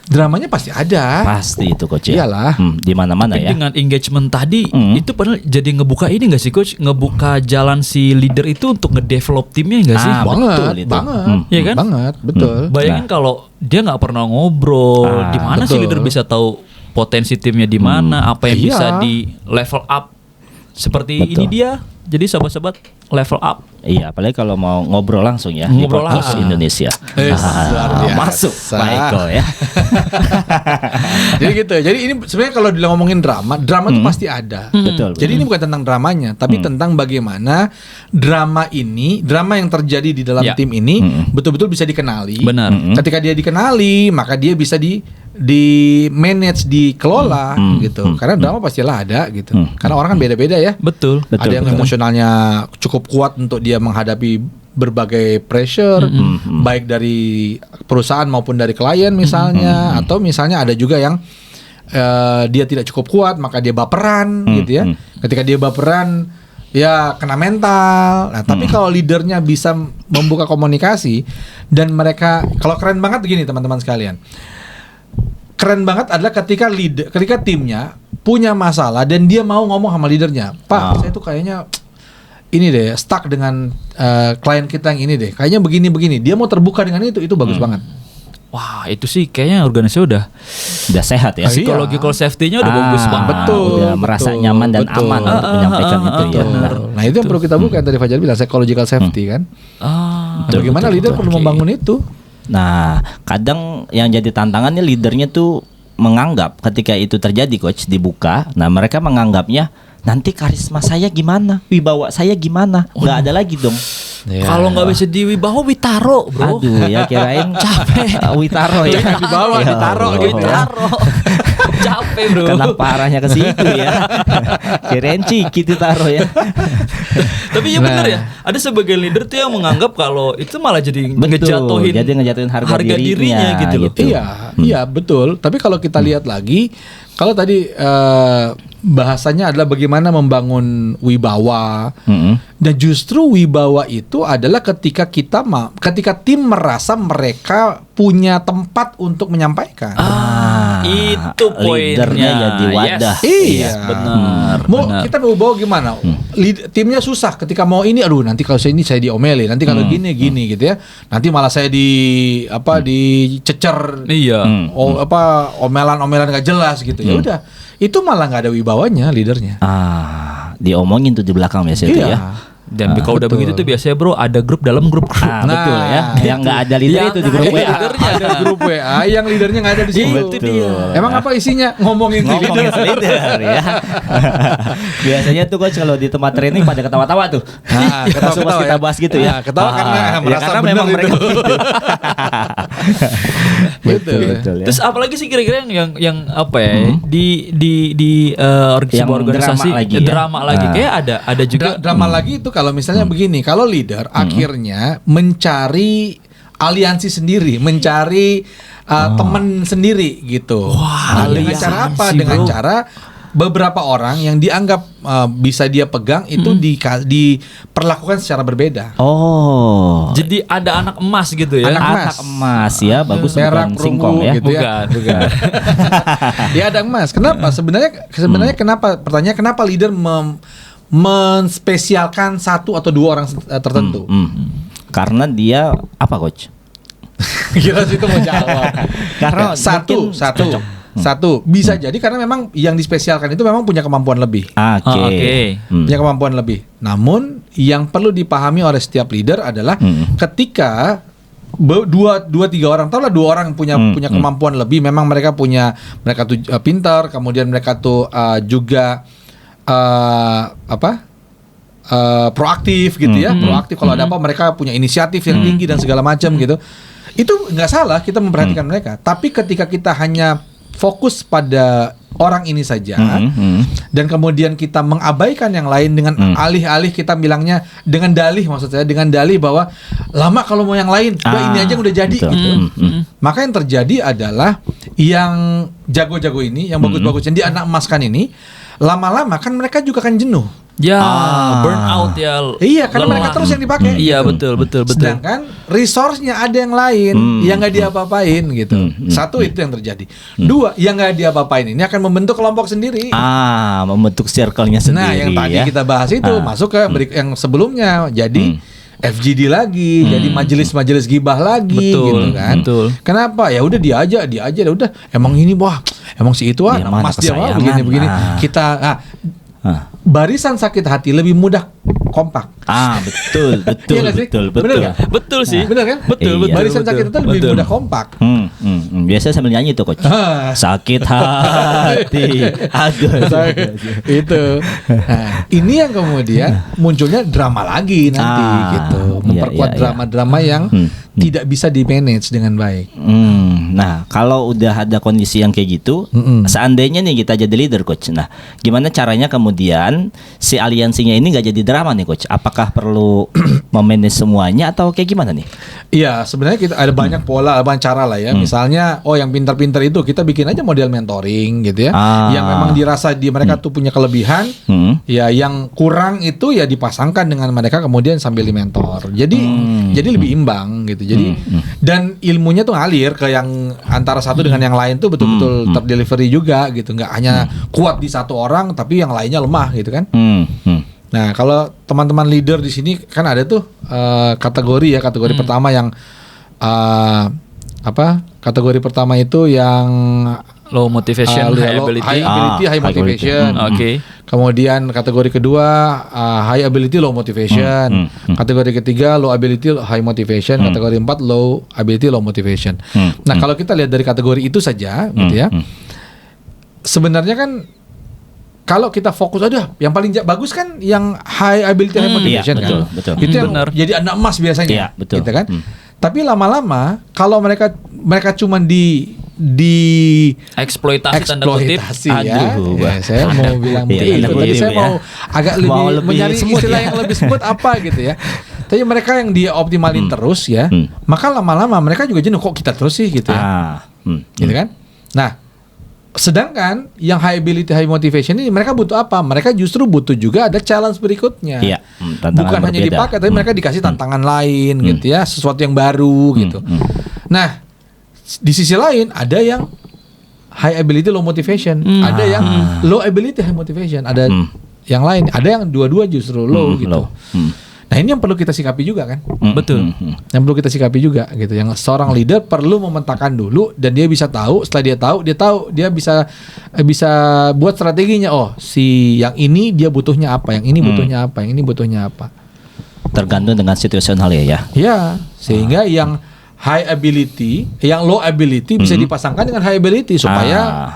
Speaker 1: Dramanya pasti ada.
Speaker 3: Pasti itu coach ya.
Speaker 1: Iyalah.
Speaker 3: Di mana-mana
Speaker 2: Tapi
Speaker 3: ya.
Speaker 2: dengan engagement tadi itu padahal jadi ngebuka ini nggak sih coach, ngebuka jalan si leader itu untuk ngedevelop timnya nggak sih?
Speaker 3: Betul itu.
Speaker 1: Banget.
Speaker 2: Iya kan?
Speaker 1: Banget, betul.
Speaker 2: Bayangin kalau dia nggak pernah ngobrol, di mana sih
Speaker 1: betul.
Speaker 2: leader bisa tahu potensi timnya di mana, apa yang
Speaker 1: Iya.
Speaker 2: bisa di level up seperti
Speaker 3: Betul.
Speaker 2: ini dia. Jadi sobat-sobat level up.
Speaker 3: Iya, apalagi kalau mau ngobrol langsung ya
Speaker 2: Ngobrol
Speaker 3: di podcast
Speaker 2: langsung.
Speaker 3: Indonesia.
Speaker 1: Luar biasa.
Speaker 3: Masuk Pak Eko ya.
Speaker 1: Jadi gitu. Jadi ini sebenarnya kalau ngomongin drama itu pasti ada.
Speaker 3: Betul.
Speaker 1: Jadi ini bukan tentang dramanya, tapi tentang bagaimana drama yang terjadi di dalam
Speaker 2: Ya.
Speaker 1: tim ini betul-betul bisa dikenali.
Speaker 2: Benar.
Speaker 1: Ketika dia dikenali, maka dia bisa di manage, dikelola gitu. Karena drama pastilah ada gitu. Karena orang kan beda-beda ya.
Speaker 2: Betul.
Speaker 3: Betul,
Speaker 1: Ada yang
Speaker 3: betul.
Speaker 1: emosionalnya cukup kuat untuk dia menghadapi berbagai pressure, baik dari perusahaan maupun dari klien misalnya, atau misalnya ada juga yang dia tidak cukup kuat, maka dia baperan gitu ya. Ketika dia baperan, ya kena mental. Nah, tapi kalau leadernya bisa membuka komunikasi dan mereka, kalau keren banget begini teman-teman sekalian. Keren banget adalah ketika timnya punya masalah dan dia mau ngomong sama leadernya, Pak, saya tuh kayaknya ini deh stuck dengan klien kita yang ini deh, kayaknya begini-begini. Dia mau terbuka dengan itu bagus banget.
Speaker 2: Wah, itu sih kayaknya organisasi udah
Speaker 3: sehat ya.
Speaker 2: psychological safety-nya udah bagus banget.
Speaker 1: Betul,
Speaker 3: udah merasa
Speaker 1: betul,
Speaker 3: nyaman dan
Speaker 1: betul.
Speaker 3: aman untuk menyampaikan itu ya.
Speaker 2: benar.
Speaker 1: Nah, itu yang perlu kita buka yang tadi Fajar bilang psychological safety kan. Bagaimana
Speaker 3: betul,
Speaker 1: leader
Speaker 3: betul.
Speaker 1: perlu membangun itu?
Speaker 3: Nah, kadang yang jadi tantangannya leadernya tuh menganggap ketika itu terjadi coach dibuka, nah mereka menganggapnya nanti karisma saya gimana, wibawa saya gimana, nggak ada lagi dong.
Speaker 1: Ya.
Speaker 2: Kalau nggak bisa diwibawa Witaro, bro.
Speaker 3: Aduh ya kirain capek Witaro ya.
Speaker 1: Di bawah,
Speaker 3: Ya
Speaker 1: ditaro
Speaker 3: Allah.
Speaker 1: gitu ya.
Speaker 2: Capek, bro.
Speaker 3: Kenapa parahnya ke situ ya? Kirain Ciki ditaro ya.
Speaker 2: Tapi ya benar ya. Ada sebagian leader tuh yang menganggap kalau itu malah jadi ngejatuhin
Speaker 3: Jadi ngejatuhin harga
Speaker 2: dirinya gitu loh.
Speaker 1: Iya, betul. Tapi kalau kita lihat lagi, kalau tadi bahasanya adalah bagaimana membangun wibawa. Dan justru wibawa itu adalah ketika ketika tim merasa mereka punya tempat untuk menyampaikan.
Speaker 2: Itu poinnya.
Speaker 3: Leadernya jadi wadah.
Speaker 1: Iya,
Speaker 2: benar.
Speaker 1: Kita mau bawa gimana? Timnya susah ketika mau ini, aduh nanti kalau saya diomeli, nanti kalau gini gitu ya. Nanti malah saya dicecer.
Speaker 2: Iya.
Speaker 1: Omelan-omelan gak jelas gitu. Ya udah, itu malah nggak ada wibawanya leadernya.
Speaker 3: Diomongin tuh di belakang biasanya itu ya.
Speaker 2: Dan kalau udah
Speaker 1: betul.
Speaker 2: begitu tuh biasanya bro ada grup dalam grup.
Speaker 3: Betul ya. Yang nggak ada leader
Speaker 2: Yang
Speaker 3: itu di grup
Speaker 2: nggak
Speaker 3: WA.
Speaker 2: ada
Speaker 1: Ada grup WA yang leadernya nggak ada di situ.
Speaker 2: Itu dia.
Speaker 1: Emang apa isinya? Ngomongin si
Speaker 3: Ngomongin
Speaker 1: leader.
Speaker 3: leader ya. Biasanya tuh coach kalau di tempat training pada ketawa-tawa tuh. Langsung pas kita bahas gitu ya.
Speaker 1: Ketawa karena merasa
Speaker 3: karena
Speaker 1: benar
Speaker 3: memang
Speaker 1: itu.
Speaker 3: mereka gitu.
Speaker 1: Betul.
Speaker 3: Betul ya.
Speaker 2: Terus apalagi sih kira-kira yang apa ya di
Speaker 3: Yang
Speaker 2: sebuah organisasi
Speaker 3: drama lagi ya.
Speaker 2: drama lagi kayak ada juga
Speaker 1: Drama lagi itu kalau misalnya begini, kalau leader akhirnya mencari aliansi sendiri, mencari teman sendiri gitu.
Speaker 2: Wah,
Speaker 1: Dengan cara apa?
Speaker 2: aliansi,
Speaker 1: Dengan
Speaker 2: bro.
Speaker 1: cara beberapa orang yang dianggap bisa dia pegang itu diperlakukan secara berbeda.
Speaker 3: Oh.
Speaker 2: jadi ada anak emas gitu ya.
Speaker 1: Anak
Speaker 3: Anak emas ya, bagus
Speaker 1: Perak,
Speaker 3: bukan singkong
Speaker 1: perunggu
Speaker 3: ya.
Speaker 1: gitu ya.
Speaker 2: Bukan.
Speaker 1: Ya ada emas. Kenapa? Sebenarnya kenapa? Pertanyaan kenapa leader menspesialkan satu atau dua orang tertentu?
Speaker 3: Karena dia apa coach?
Speaker 1: Kira situ mau jawab.
Speaker 3: Karena
Speaker 1: satu bisa jadi karena memang yang dispesialkan itu memang punya kemampuan lebih.
Speaker 2: Oke.
Speaker 1: Punya kemampuan lebih. Namun yang perlu dipahami oleh setiap leader adalah ketika tiga orang, tahulah dua orang punya kemampuan lebih, memang mereka tuh pintar, kemudian mereka tuh juga proaktif gitu ya. Proaktif kalau ada apa mereka punya inisiatif yang tinggi dan segala macam gitu. Itu nggak salah kita memperhatikan mereka. Tapi ketika kita hanya fokus pada orang ini saja dan kemudian kita mengabaikan yang lain dengan alih-alih kita bilangnya dengan dalih, maksud saya dengan dalih bahwa lama kalau mau yang lain, ini aja udah jadi
Speaker 3: betul.
Speaker 1: gitu. Maka yang terjadi adalah yang jago-jago ini, yang bagus-bagus yang di anak emaskan ini, lama-lama kan mereka juga akan jenuh.
Speaker 2: Ya, burnout ya.
Speaker 1: Iya, karena
Speaker 2: lelah.
Speaker 1: mereka terus yang dipakai.
Speaker 2: Iya, betul.
Speaker 1: Sedangkan resource-nya ada yang lain yang nggak diapa-apain gitu. Satu itu yang terjadi. Dua, yang nggak diapa-apain ini akan membentuk kelompok sendiri.
Speaker 3: Membentuk circle-nya sendiri.
Speaker 1: Nah, yang tadi
Speaker 3: ya.
Speaker 1: kita bahas itu masuk ke yang sebelumnya. Jadi FGD lagi, jadi majelis-majelis gibah lagi,
Speaker 2: Betul,
Speaker 1: gitu kan?
Speaker 2: betul.
Speaker 1: Kenapa? Ya udah dia aja, udah. Emang ini emang si itu
Speaker 3: Dia mah
Speaker 1: mas dia
Speaker 3: kesayangan.
Speaker 1: begini. Kita barisan sakit hati lebih mudah kompak.
Speaker 3: Betul.
Speaker 1: Iya nggak sih? Bener nggak?
Speaker 2: Betul sih.
Speaker 1: Bener kan?
Speaker 2: Betul,
Speaker 3: Iya.
Speaker 2: betul.
Speaker 1: Barisan sakit hati lebih mudah kompak.
Speaker 3: Biasanya sambil nyanyi tuh coach. Sakit hati. Aduh.
Speaker 1: Itu. Nah, ini yang kemudian munculnya drama lagi nanti gitu. Memperkuat
Speaker 3: iya.
Speaker 1: drama-drama yang tidak bisa di-manage dengan baik.
Speaker 3: Nah, kalau udah ada kondisi yang kayak gitu, seandainya nih kita jadi leader coach. Nah, gimana caranya kemudian si aliansinya ini nggak jadi drama nih coach? Apakah perlu memanage semuanya atau kayak gimana nih?
Speaker 1: Iya, sebenarnya kita ada banyak pola, banyak cara lah ya. Misalnya, yang pintar-pintar itu kita bikin aja model mentoring gitu ya. Yang memang dirasa mereka tuh punya kelebihan, ya yang kurang itu ya dipasangkan dengan mereka kemudian sambil dimentor. Jadi lebih imbang gitu. Jadi dan ilmunya tuh ngalir ke yang antara satu dengan yang lain tuh betul-betul terdelivery juga gitu. Nggak hanya kuat di satu orang tapi yang lainnya lemah gitu kan. Nah, kalau teman-teman leader di sini kan ada tuh kategori pertama yang kategori pertama itu yang
Speaker 2: Low motivation, high ability.
Speaker 1: High ability, high motivation.
Speaker 2: Oke.
Speaker 1: Kemudian kategori kedua high ability, low motivation. Kategori ketiga low ability, high motivation. Kategori 4 low ability, low motivation. Nah, kalau kita lihat dari kategori itu saja gitu ya. Sebenarnya kan kalau kita fokus yang paling bagus kan yang high ability, high motivation
Speaker 3: iya,
Speaker 1: kan.
Speaker 3: betul.
Speaker 1: Itu yang
Speaker 2: Benar.
Speaker 1: jadi anak emas biasanya.
Speaker 3: Iya, betul.
Speaker 1: Gitu kan. Tapi lama-lama kalau mereka cuma di
Speaker 2: Eksploitasi tanda kutip.
Speaker 1: ya.
Speaker 3: Aduh,
Speaker 1: Saya mau bilang
Speaker 3: Iya,
Speaker 1: begitu.
Speaker 3: tanda
Speaker 1: Tadi
Speaker 3: kutip
Speaker 1: saya
Speaker 3: ya.
Speaker 1: mau agak
Speaker 3: Mau
Speaker 1: lebih
Speaker 3: lebih
Speaker 1: mencari
Speaker 3: smooth
Speaker 1: istilah
Speaker 3: ya.
Speaker 1: yang lebih smooth apa gitu ya. Tapi mereka yang dia optimalin terus ya, maka lama-lama mereka juga jenuh kok kita terus sih gitu ya. Gitu kan? Nah, sedangkan yang high ability, high motivation ini mereka butuh apa? Mereka justru butuh juga ada challenge berikutnya.
Speaker 3: Iya, tantangan
Speaker 1: Bukan hanya
Speaker 3: berbeda.
Speaker 1: dipakai, tapi mereka dikasih tantangan lain gitu ya, sesuatu yang baru gitu. Nah, di sisi lain ada yang high ability, low motivation, ada yang low ability, high motivation, ada yang lain, ada yang dua-dua justru low gitu.
Speaker 3: Low.
Speaker 1: Nah, ini yang perlu kita sikapi juga kan?
Speaker 2: Betul.
Speaker 1: Yang perlu kita sikapi juga gitu. Yang seorang leader perlu memetakan dulu dan dia bisa tahu. Setelah dia bisa buat strateginya. Oh, si yang ini dia butuhnya apa, yang ini butuhnya apa, yang ini butuhnya apa.
Speaker 3: Tergantung dengan situasional ya.
Speaker 1: Ya, sehingga yang high ability, yang low ability bisa dipasangkan dengan high ability supaya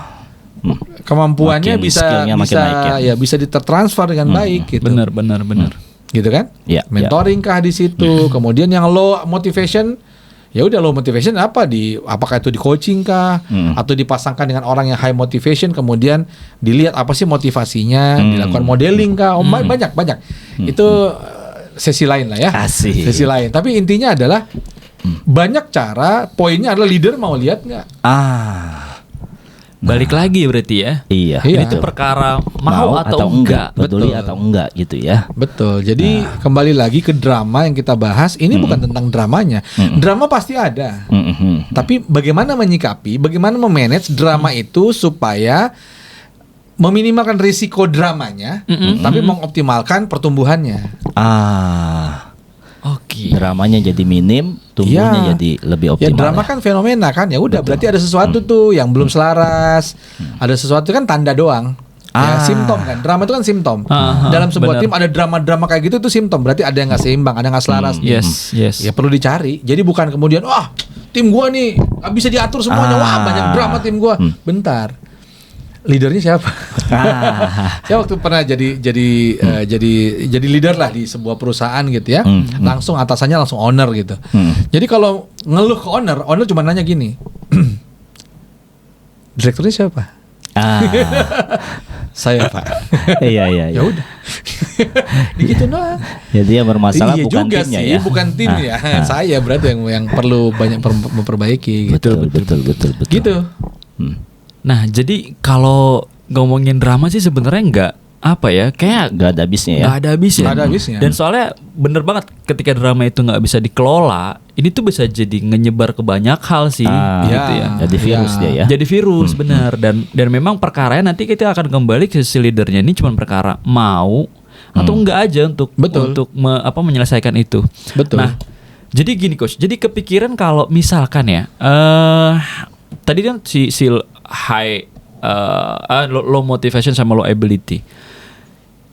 Speaker 1: kemampuannya
Speaker 3: Makin
Speaker 1: bisa
Speaker 3: skillnya makin naik ya.
Speaker 1: bisa ditertransfer dengan baik gitu.
Speaker 2: Benar.
Speaker 1: Gitu kan?
Speaker 3: Ya,
Speaker 1: Mentoring kah di situ. Kemudian yang low motivation, ya udah low motivation apakah itu di coaching kah atau dipasangkan dengan orang yang high motivation kemudian dilihat apa sih motivasinya, dilakukan modeling kah. Banyak. Itu sesi lain lah ya.
Speaker 3: Asik.
Speaker 1: Sesi lain. Tapi intinya adalah banyak cara, poinnya adalah leader mau lihat nggak?
Speaker 2: Balik lagi berarti ya.
Speaker 3: Iya.
Speaker 2: Ini tuh perkara mau atau enggak.
Speaker 3: peduli
Speaker 1: Betul.
Speaker 3: atau enggak gitu ya.
Speaker 1: Betul. Jadi kembali lagi ke drama yang kita bahas. Ini bukan tentang dramanya. Drama pasti ada. Tapi bagaimana menyikapi, bagaimana memanage drama itu supaya meminimalkan risiko dramanya, tapi mengoptimalkan pertumbuhannya.
Speaker 2: Oke.
Speaker 3: Dramanya jadi minim, tumbuhnya
Speaker 1: Iya.
Speaker 3: jadi lebih
Speaker 1: Ya
Speaker 3: optimal.
Speaker 1: drama kan fenomena kan. Ya udah berarti ada sesuatu tuh yang belum selaras. Ada sesuatu kan tanda doang. Ya, simptom kan. Drama itu kan simptom. Dalam sebuah
Speaker 2: benar.
Speaker 1: tim ada drama-drama kayak gitu tuh simptom. Berarti ada yang nggak seimbang, ada yang nggak selaras.
Speaker 2: Yes.
Speaker 1: Ya perlu dicari. Jadi bukan kemudian tim gua nih nggak bisa diatur semuanya. Wah, banyak drama tim gua. Bentar. Leadernya siapa? Saya waktu pernah jadi leader lah di sebuah perusahaan gitu ya. Langsung atasannya langsung owner gitu. Jadi kalau ngeluh ke owner cuma nanya gini. Direkturnya siapa? Saya, Pak.
Speaker 3: Iya.
Speaker 1: Ya udah. Begitu doang.
Speaker 3: Jadi yang bermasalah
Speaker 1: Iya
Speaker 3: bukan
Speaker 1: juga
Speaker 3: timnya
Speaker 1: sih,
Speaker 3: ya.
Speaker 1: bukan tim ya. Saya berarti yang perlu banyak memperbaiki gitu.
Speaker 3: Betul.
Speaker 1: Gitu.
Speaker 2: Nah, jadi kalau ngomongin drama sih sebenarnya apa ya, kayak
Speaker 3: Gak ada habisnya ya.
Speaker 2: nggak ada habisnya.
Speaker 1: Nggak ada habisnya.
Speaker 2: Dan soalnya bener banget ketika drama itu nggak bisa dikelola, ini tuh bisa jadi nyebar ke banyak hal sih, gitu ya.
Speaker 3: Jadi virus dia ya.
Speaker 2: Jadi virus benar, dan memang perkaranya nanti kita akan kembali ke si leadernya ini cuma perkara mau atau enggak aja untuk
Speaker 1: Betul.
Speaker 2: menyelesaikan itu.
Speaker 1: Betul.
Speaker 2: Nah, jadi gini coach, jadi kepikiran kalau misalkan ya, tadi kan si low motivation sama low ability.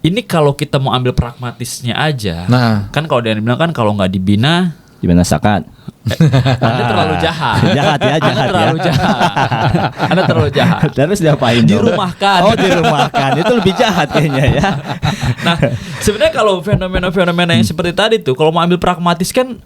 Speaker 2: Ini kalau kita mau ambil pragmatisnya aja,
Speaker 1: Nah.
Speaker 2: kan kalau dia bilang kan kalau nggak dibina,
Speaker 3: Dibinasakan.
Speaker 2: Anda terlalu jahat.
Speaker 3: Jahat ya, jahat
Speaker 2: Anda terlalu
Speaker 3: ya.
Speaker 2: jahat. Anda terlalu jahat.
Speaker 3: Terus diapain dong?
Speaker 2: Dirumahkan.
Speaker 3: Oh, dirumahkan. Itu lebih jahat kayaknya ya.
Speaker 2: Nah, sebenarnya kalau fenomena-fenomena yang seperti tadi tuh, kalau mau ambil pragmatis kan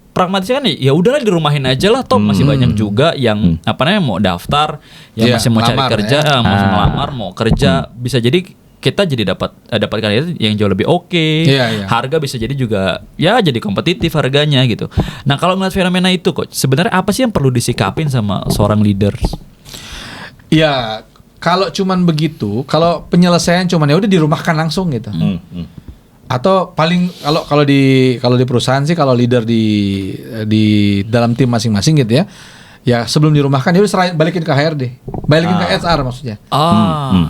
Speaker 2: ya udahlah dirumahin aja lah, toh masih banyak juga yang apa namanya mau daftar, yang
Speaker 1: Iya,
Speaker 2: masih mau cari
Speaker 1: melamar
Speaker 2: kerja,
Speaker 1: ya.
Speaker 2: masih melamar, mau kerja, bisa jadi kita jadi dapatkan itu yang jauh lebih oke.
Speaker 1: Iya, iya.
Speaker 2: Harga bisa jadi juga ya jadi kompetitif harganya gitu. Nah, kalau ngeliat fenomena itu coach, sebenarnya apa sih yang perlu disikapin sama seorang leader?
Speaker 1: Ya, kalau cuman begitu, kalau penyelesaian cuman ya udah dirumahkan langsung gitu. Atau paling kalau di perusahaan sih, kalau leader di dalam tim masing-masing gitu ya. Ya sebelum dirumahkan ya udah balikin ke HRD, balikin ke HR maksudnya.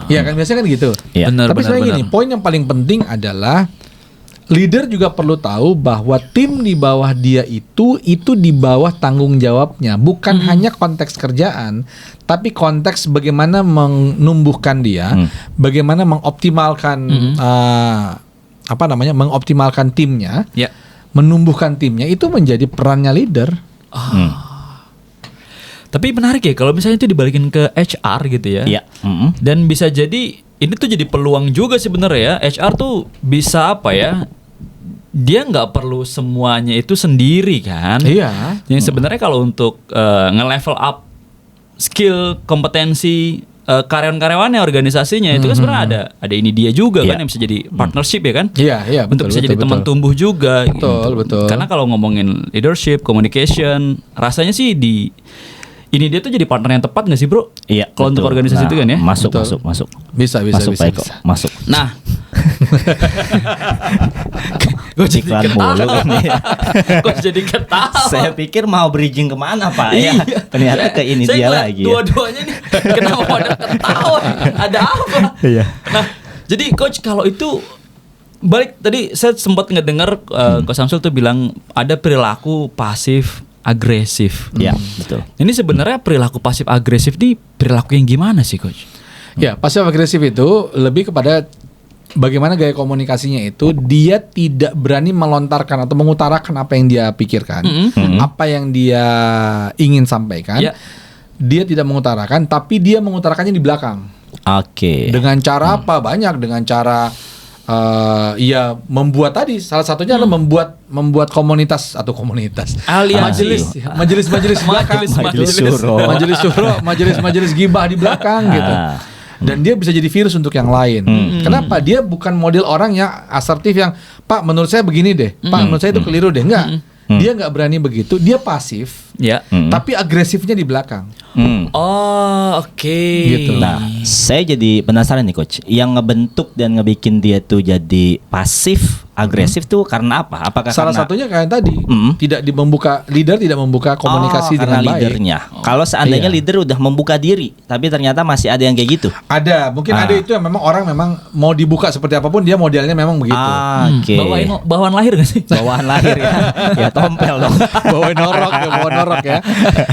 Speaker 1: Iya kan biasanya kan gitu.
Speaker 3: Iya.
Speaker 2: Benar,
Speaker 1: Tapi sebenarnya gini, poin yang paling penting adalah leader juga perlu tahu bahwa tim di bawah dia itu di bawah tanggung jawabnya, bukan hanya konteks kerjaan, tapi konteks bagaimana menumbuhkan dia, bagaimana mengoptimalkan mengoptimalkan timnya,
Speaker 2: Ya.
Speaker 1: menumbuhkan timnya, itu menjadi perannya leader.
Speaker 2: Tapi menarik ya kalau misalnya itu dibalikin ke HR gitu ya.
Speaker 3: Iya.
Speaker 2: Dan bisa jadi ini tuh jadi peluang juga sebenarnya ya. HR tuh bisa apa ya? Dia nggak perlu semuanya itu sendiri kan.
Speaker 1: Iya.
Speaker 2: Yang sebenarnya kalau untuk nge-level up skill, kompetensi karyawan-karyawannya, organisasinya itu kan sebenarnya ada ini dia juga kan
Speaker 3: Iya.
Speaker 2: yang bisa jadi partnership ya kan.
Speaker 1: Iya,
Speaker 2: Untuk bisa jadi teman tumbuh juga.
Speaker 1: Betul.
Speaker 2: Karena kalau ngomongin leadership, communication, rasanya sih ini dia tuh jadi partner yang tepat nggak sih bro?
Speaker 3: Iya.
Speaker 2: Kalau untuk
Speaker 3: betul.
Speaker 2: organisasi itu kan ya.
Speaker 3: Masuk.
Speaker 1: Bisa.
Speaker 3: Masuk, Pak Eko. Masuk.
Speaker 2: Nah, gue jadi
Speaker 3: Iklan mulu
Speaker 2: ketawa.
Speaker 3: kan ya.
Speaker 2: Gue jadi ketawa.
Speaker 3: Saya pikir mau bridging kemana Pak ya? Ternyata ke ini
Speaker 2: Saya
Speaker 3: dia
Speaker 2: ngeliat
Speaker 3: lagi ya.
Speaker 2: Dua-duanya nih kenapa pada ketawa? Ada apa?
Speaker 3: Iya.
Speaker 2: Nah, jadi coach kalau itu balik tadi saya sempat ngedengar Coach Samsul tuh bilang ada perilaku pasif agresif.
Speaker 3: Iya, betul.
Speaker 2: Ini sebenarnya perilaku pasif agresif ini perilaku yang gimana sih coach?
Speaker 1: Ya, pasif agresif itu lebih kepada bagaimana gaya komunikasinya itu dia tidak berani melontarkan atau mengutarakan apa yang dia pikirkan, apa yang dia ingin sampaikan.
Speaker 2: Ya.
Speaker 1: Dia tidak mengutarakan, tapi dia mengutarakannya di belakang.
Speaker 3: Oke.
Speaker 1: Dengan cara apa? Banyak, dengan cara membuat tadi salah satunya adalah membuat komunitas
Speaker 2: Aliansi.
Speaker 1: majelis belakang, majelis gibah di belakang gitu. Dan dia bisa jadi virus untuk yang lain. Kenapa? Dia bukan model orang yang asertif yang Pak menurut saya begini deh, Pak menurut saya itu keliru deh. Enggak. Dia nggak berani begitu. Dia pasif,
Speaker 2: Ya.
Speaker 1: tapi agresifnya di belakang.
Speaker 2: Oh, oke.
Speaker 1: Gitu.
Speaker 3: Nah, saya jadi penasaran nih coach. Yang ngebentuk dan ngebikin dia tuh jadi pasif agresif tuh karena apa? Apakah
Speaker 1: Salah
Speaker 3: karena
Speaker 1: satunya kayak tadi tidak leader tidak membuka komunikasi
Speaker 3: karena
Speaker 1: dengan baik.
Speaker 3: leadernya. Kalau seandainya
Speaker 1: Iya.
Speaker 3: leader udah membuka diri, tapi ternyata masih ada yang kayak gitu.
Speaker 1: Ada, mungkin ada itu yang memang orang memang mau dibuka seperti apapun dia modelnya memang begitu.
Speaker 3: Oke.
Speaker 2: Bawaan lahir gak sih?
Speaker 3: Bawaan lahir ya. Ya tompel dong.
Speaker 1: bawa norok ya.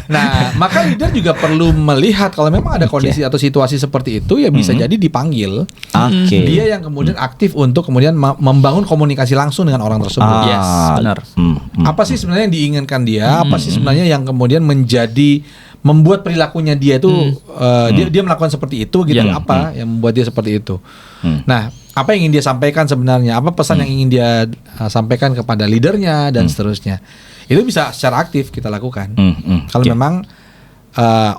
Speaker 1: Nah, maka leader juga perlu melihat kalau memang ada kondisi atau situasi seperti itu ya bisa jadi dipanggil.
Speaker 3: Oke.
Speaker 1: Dia yang kemudian aktif untuk kemudian membangun komunikasi langsung dengan orang tersebut.
Speaker 2: Yes, benar.
Speaker 1: Apa sih sebenarnya yang diinginkan dia? Apa sih sebenarnya yang kemudian membuat perilakunya dia itu dia melakukan seperti itu gitu?
Speaker 2: Ya.
Speaker 1: Apa yang membuat dia seperti itu? Nah, apa yang ingin dia sampaikan sebenarnya? Apa pesan yang ingin dia sampaikan kepada leadernya dan seterusnya? Itu bisa secara aktif kita lakukan. Kalau memang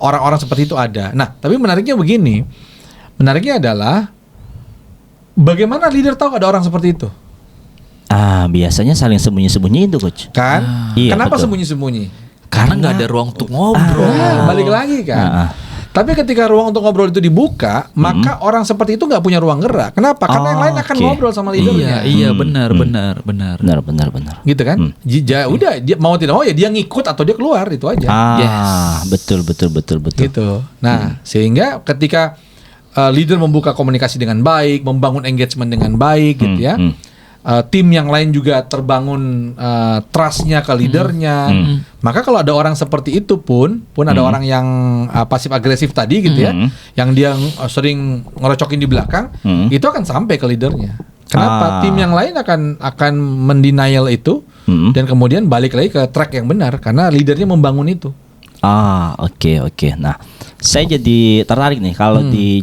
Speaker 1: orang-orang seperti itu ada. Nah, tapi menariknya begini. Menariknya adalah bagaimana leader tahu ada orang seperti itu?
Speaker 3: Biasanya saling sembunyi-sembunyi itu coach.
Speaker 1: Kan?
Speaker 3: Iya,
Speaker 1: Kenapa
Speaker 3: betul.
Speaker 1: sembunyi-sembunyi?
Speaker 2: Karena nggak ada ruang untuk ngobrol.
Speaker 1: Balik lagi kan. Tapi ketika ruang untuk ngobrol itu dibuka, maka orang seperti itu nggak punya ruang gerak. Kenapa? Karena yang lain akan ngobrol sama leadernya.
Speaker 2: Iya, benar.
Speaker 3: Benar.
Speaker 1: Gitu kan? Udah dia mau tidak mau ya dia ngikut atau dia keluar, itu aja.
Speaker 3: Betul.
Speaker 1: Gitu. Nah, sehingga ketika leader membuka komunikasi dengan baik, membangun engagement dengan baik, gitu ya. Tim yang lain juga terbangun trust-nya ke leadernya. Maka kalau ada orang seperti itu pun ada orang yang pasif agresif tadi gitu ya, yang dia sering ngerocokin di belakang, itu akan sampai ke leadernya. Kenapa? Tim yang lain akan mendenial itu dan kemudian balik lagi ke track yang benar karena leadernya membangun itu.
Speaker 3: Oke. Nah, saya jadi tertarik nih kalau di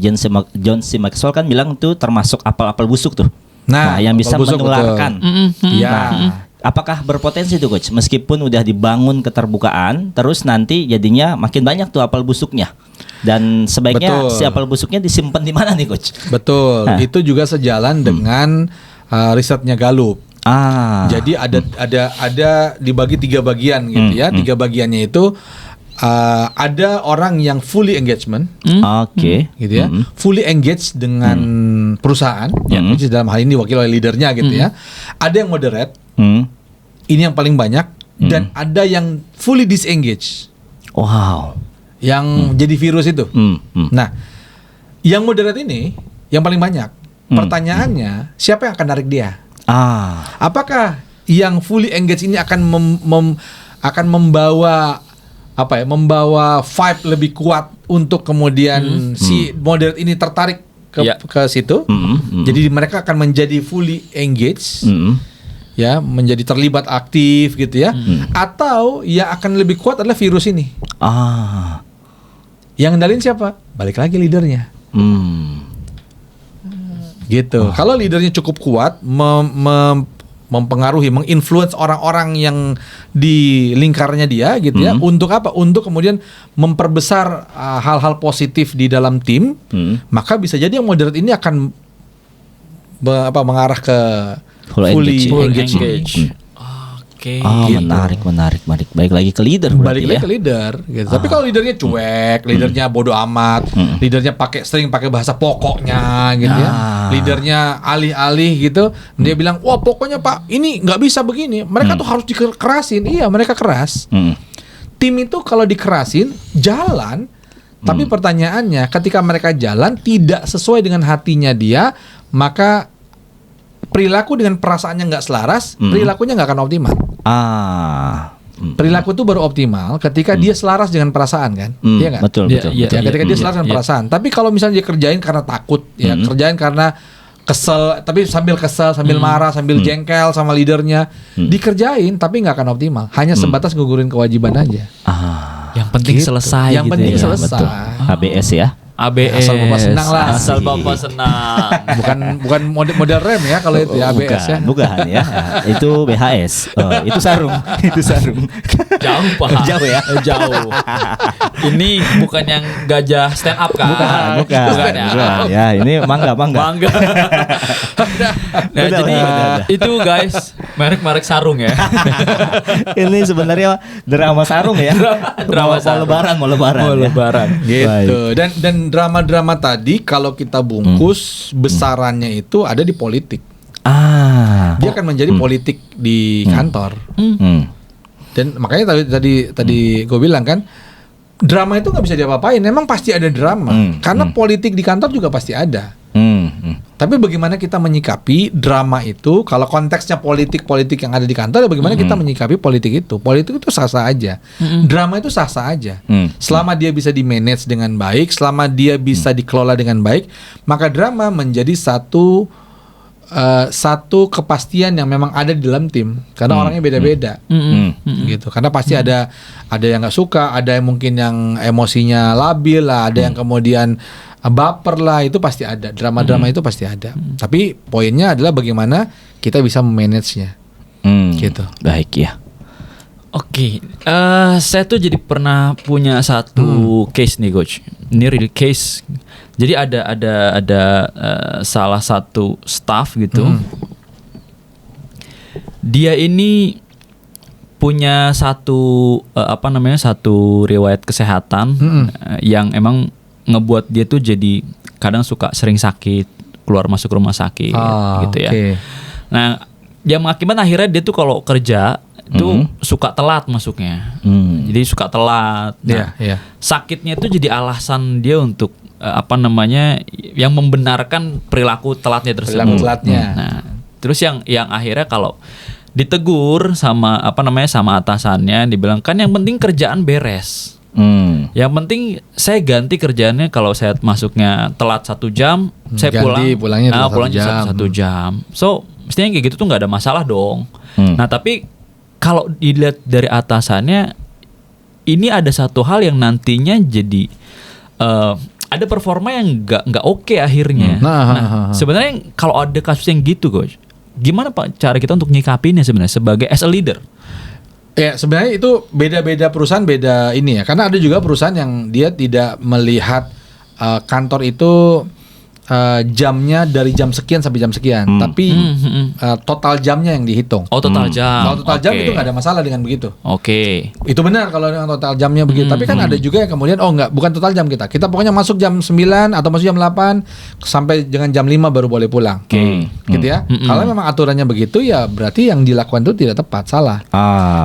Speaker 3: John C. Maxwell kan bilang tuh termasuk apel-apel busuk tuh. Nah, yang bisa menularkan. Nah, apakah berpotensi tuh coach? Meskipun udah dibangun keterbukaan, terus nanti jadinya makin banyak tuh apel busuknya. Dan sebaiknya si apel busuknya disimpan di mana nih coach?
Speaker 1: Betul. Itu juga sejalan dengan risetnya Gallup. Jadi ada dibagi 3 bagian gitu ya. 3 bagiannya itu ada orang yang fully engagement, gitu ya, fully engaged dengan perusahaan, which is dalam hal ini diwakili oleh leadernya gitu ya. Ada yang moderate, ini yang paling banyak, dan ada yang fully disengaged.
Speaker 3: Wow,
Speaker 1: yang jadi virus itu. Nah, yang moderate ini yang paling banyak. Pertanyaannya, siapa yang akan narik dia? Apakah yang fully engaged ini akan akan membawa vibe lebih kuat untuk kemudian si moderate ini tertarik ke situ. Jadi mereka akan menjadi fully engaged, ya, menjadi terlibat aktif gitu ya. Atau yang akan lebih kuat adalah virus ini. Yang ngendalin siapa? Balik lagi leadernya. Gitu. Kalau leadernya cukup kuat, mempengaruhi, menginfluence orang-orang yang di lingkarnya dia gitu ya. Untuk apa? Untuk kemudian memperbesar hal-hal positif di dalam tim. Maka bisa jadi yang moderate ini akan mengarah ke fully engaged.
Speaker 2: Oke.
Speaker 3: Gitu. Menarik. Baik lagi ke leader berarti ya.
Speaker 1: Ke leader gitu. Tapi kalau leadernya cuek, leadernya bodoh amat, leadernya sering pakai bahasa pokoknya gitu ya. Leadernya alih-alih gitu, dia bilang, "Wah, pokoknya Pak, ini nggak bisa begini." Mereka tuh harus dikerasin. Iya, mereka keras. Tim itu kalau dikerasin jalan, tapi pertanyaannya ketika mereka jalan tidak sesuai dengan hatinya dia, maka perilaku dengan perasaannya nggak selaras, perilakunya nggak akan optimal. Perilaku itu baru optimal ketika dia selaras dengan perasaan kan, iya nggak?
Speaker 3: Betul.
Speaker 1: Ketika dia selaras dengan perasaan. Tapi kalau misalnya dia kerjain karena takut, ya kerjain karena kesel, tapi sambil marah, sambil jengkel sama leadernya, dikerjain tapi nggak akan optimal. Hanya sebatas gugurin kewajiban aja.
Speaker 2: Yang penting
Speaker 1: Gitu.
Speaker 2: selesai.
Speaker 1: Yang penting
Speaker 2: ya.
Speaker 1: selesai.
Speaker 3: Betul. ABS ya.
Speaker 2: ABS.
Speaker 1: Asal Bapak senang lah.
Speaker 2: Asal Bapak senang.
Speaker 1: Bukan model rem ya kalau itu ya ABS ya.
Speaker 3: Bukan ya. Itu BHS. Itu sarung.
Speaker 2: Jauh Pak.
Speaker 3: Jauh ya.
Speaker 2: Jauh. Ini bukan yang gajah stand up kan?
Speaker 3: Bukan ya. Ini mangga.
Speaker 2: Nah, jadi itu guys, merek sarung ya.
Speaker 3: Ini sebenarnya drama sarung ya.
Speaker 2: Drama sarung.
Speaker 3: Mau lebaran.
Speaker 1: Gitu. Dan drama-drama tadi kalau kita bungkus besarannya itu ada di politik. Dia akan menjadi politik di kantor. Dan makanya tadi gue bilang kan, drama itu nggak bisa diapa-apain. Memang pasti ada drama. Karena politik di kantor juga pasti ada. Tapi bagaimana kita menyikapi drama itu? Kalau konteksnya politik yang ada di kantor, bagaimana kita menyikapi politik itu? Politik itu sah-sah aja. Drama itu sah-sah aja. Selama dia bisa di-manage dengan baik, selama dia bisa dikelola dengan baik, maka drama menjadi satu kepastian yang memang ada di dalam tim. Karena orangnya beda-beda. Gitu. Karena pasti ada yang nggak suka, ada yang mungkin yang emosinya labil lah, ada yang kemudian baper lah, itu pasti ada. Drama-drama itu pasti ada. Tapi poinnya adalah bagaimana kita bisa memanagenya. Gitu.
Speaker 3: Baik ya.
Speaker 2: Oke, saya tuh jadi pernah punya satu case nih coach. Ini real case. Jadi ada salah satu staff gitu. Dia ini punya satu riwayat kesehatan yang emang ngebuat dia tuh jadi kadang suka sering sakit, keluar masuk rumah sakit gitu ya.
Speaker 1: Okay.
Speaker 2: Nah, yang mengakibatkan akhirnya dia tuh kalau kerja itu suka telat masuknya. Jadi suka telat. Nah, sakitnya itu jadi alasan dia untuk yang membenarkan perilaku telatnya tersebut.
Speaker 1: Perilaku telatnya.
Speaker 2: Nah, terus yang akhirnya kalau ditegur sama sama atasannya, dibilang kan yang penting kerjaan beres. Yang penting saya ganti kerjaannya, kalau saya masuknya telat 1 jam, saya pulangnya 1 jam. So mestinya kayak gitu tuh nggak ada masalah dong. Nah tapi kalau dilihat dari atasannya, ini ada satu hal yang nantinya jadi ada performa yang nggak oke akhirnya. Nah sebenarnya kalau ada kasus yang gitu, Coach, gimana Pak cara kita untuk nyikapinnya sebenarnya sebagai as a leader?
Speaker 1: Ya sebenarnya itu beda-beda perusahaan, beda ini ya. Karena ada juga perusahaan yang dia tidak melihat kantor itu jamnya dari jam sekian sampai jam sekian, tapi total jamnya yang dihitung.
Speaker 2: Oh total jam.
Speaker 1: Kalau total jam itu nggak ada masalah dengan begitu.
Speaker 2: Oke.
Speaker 1: Itu benar kalau dengan total jamnya begitu. Tapi kan ada juga yang kemudian bukan total jam kita. Kita pokoknya masuk jam 9 atau masuk jam 8 sampai dengan jam 5 baru boleh pulang. Gitu ya. Kalau memang aturannya begitu, ya berarti yang dilakukan itu tidak tepat, salah.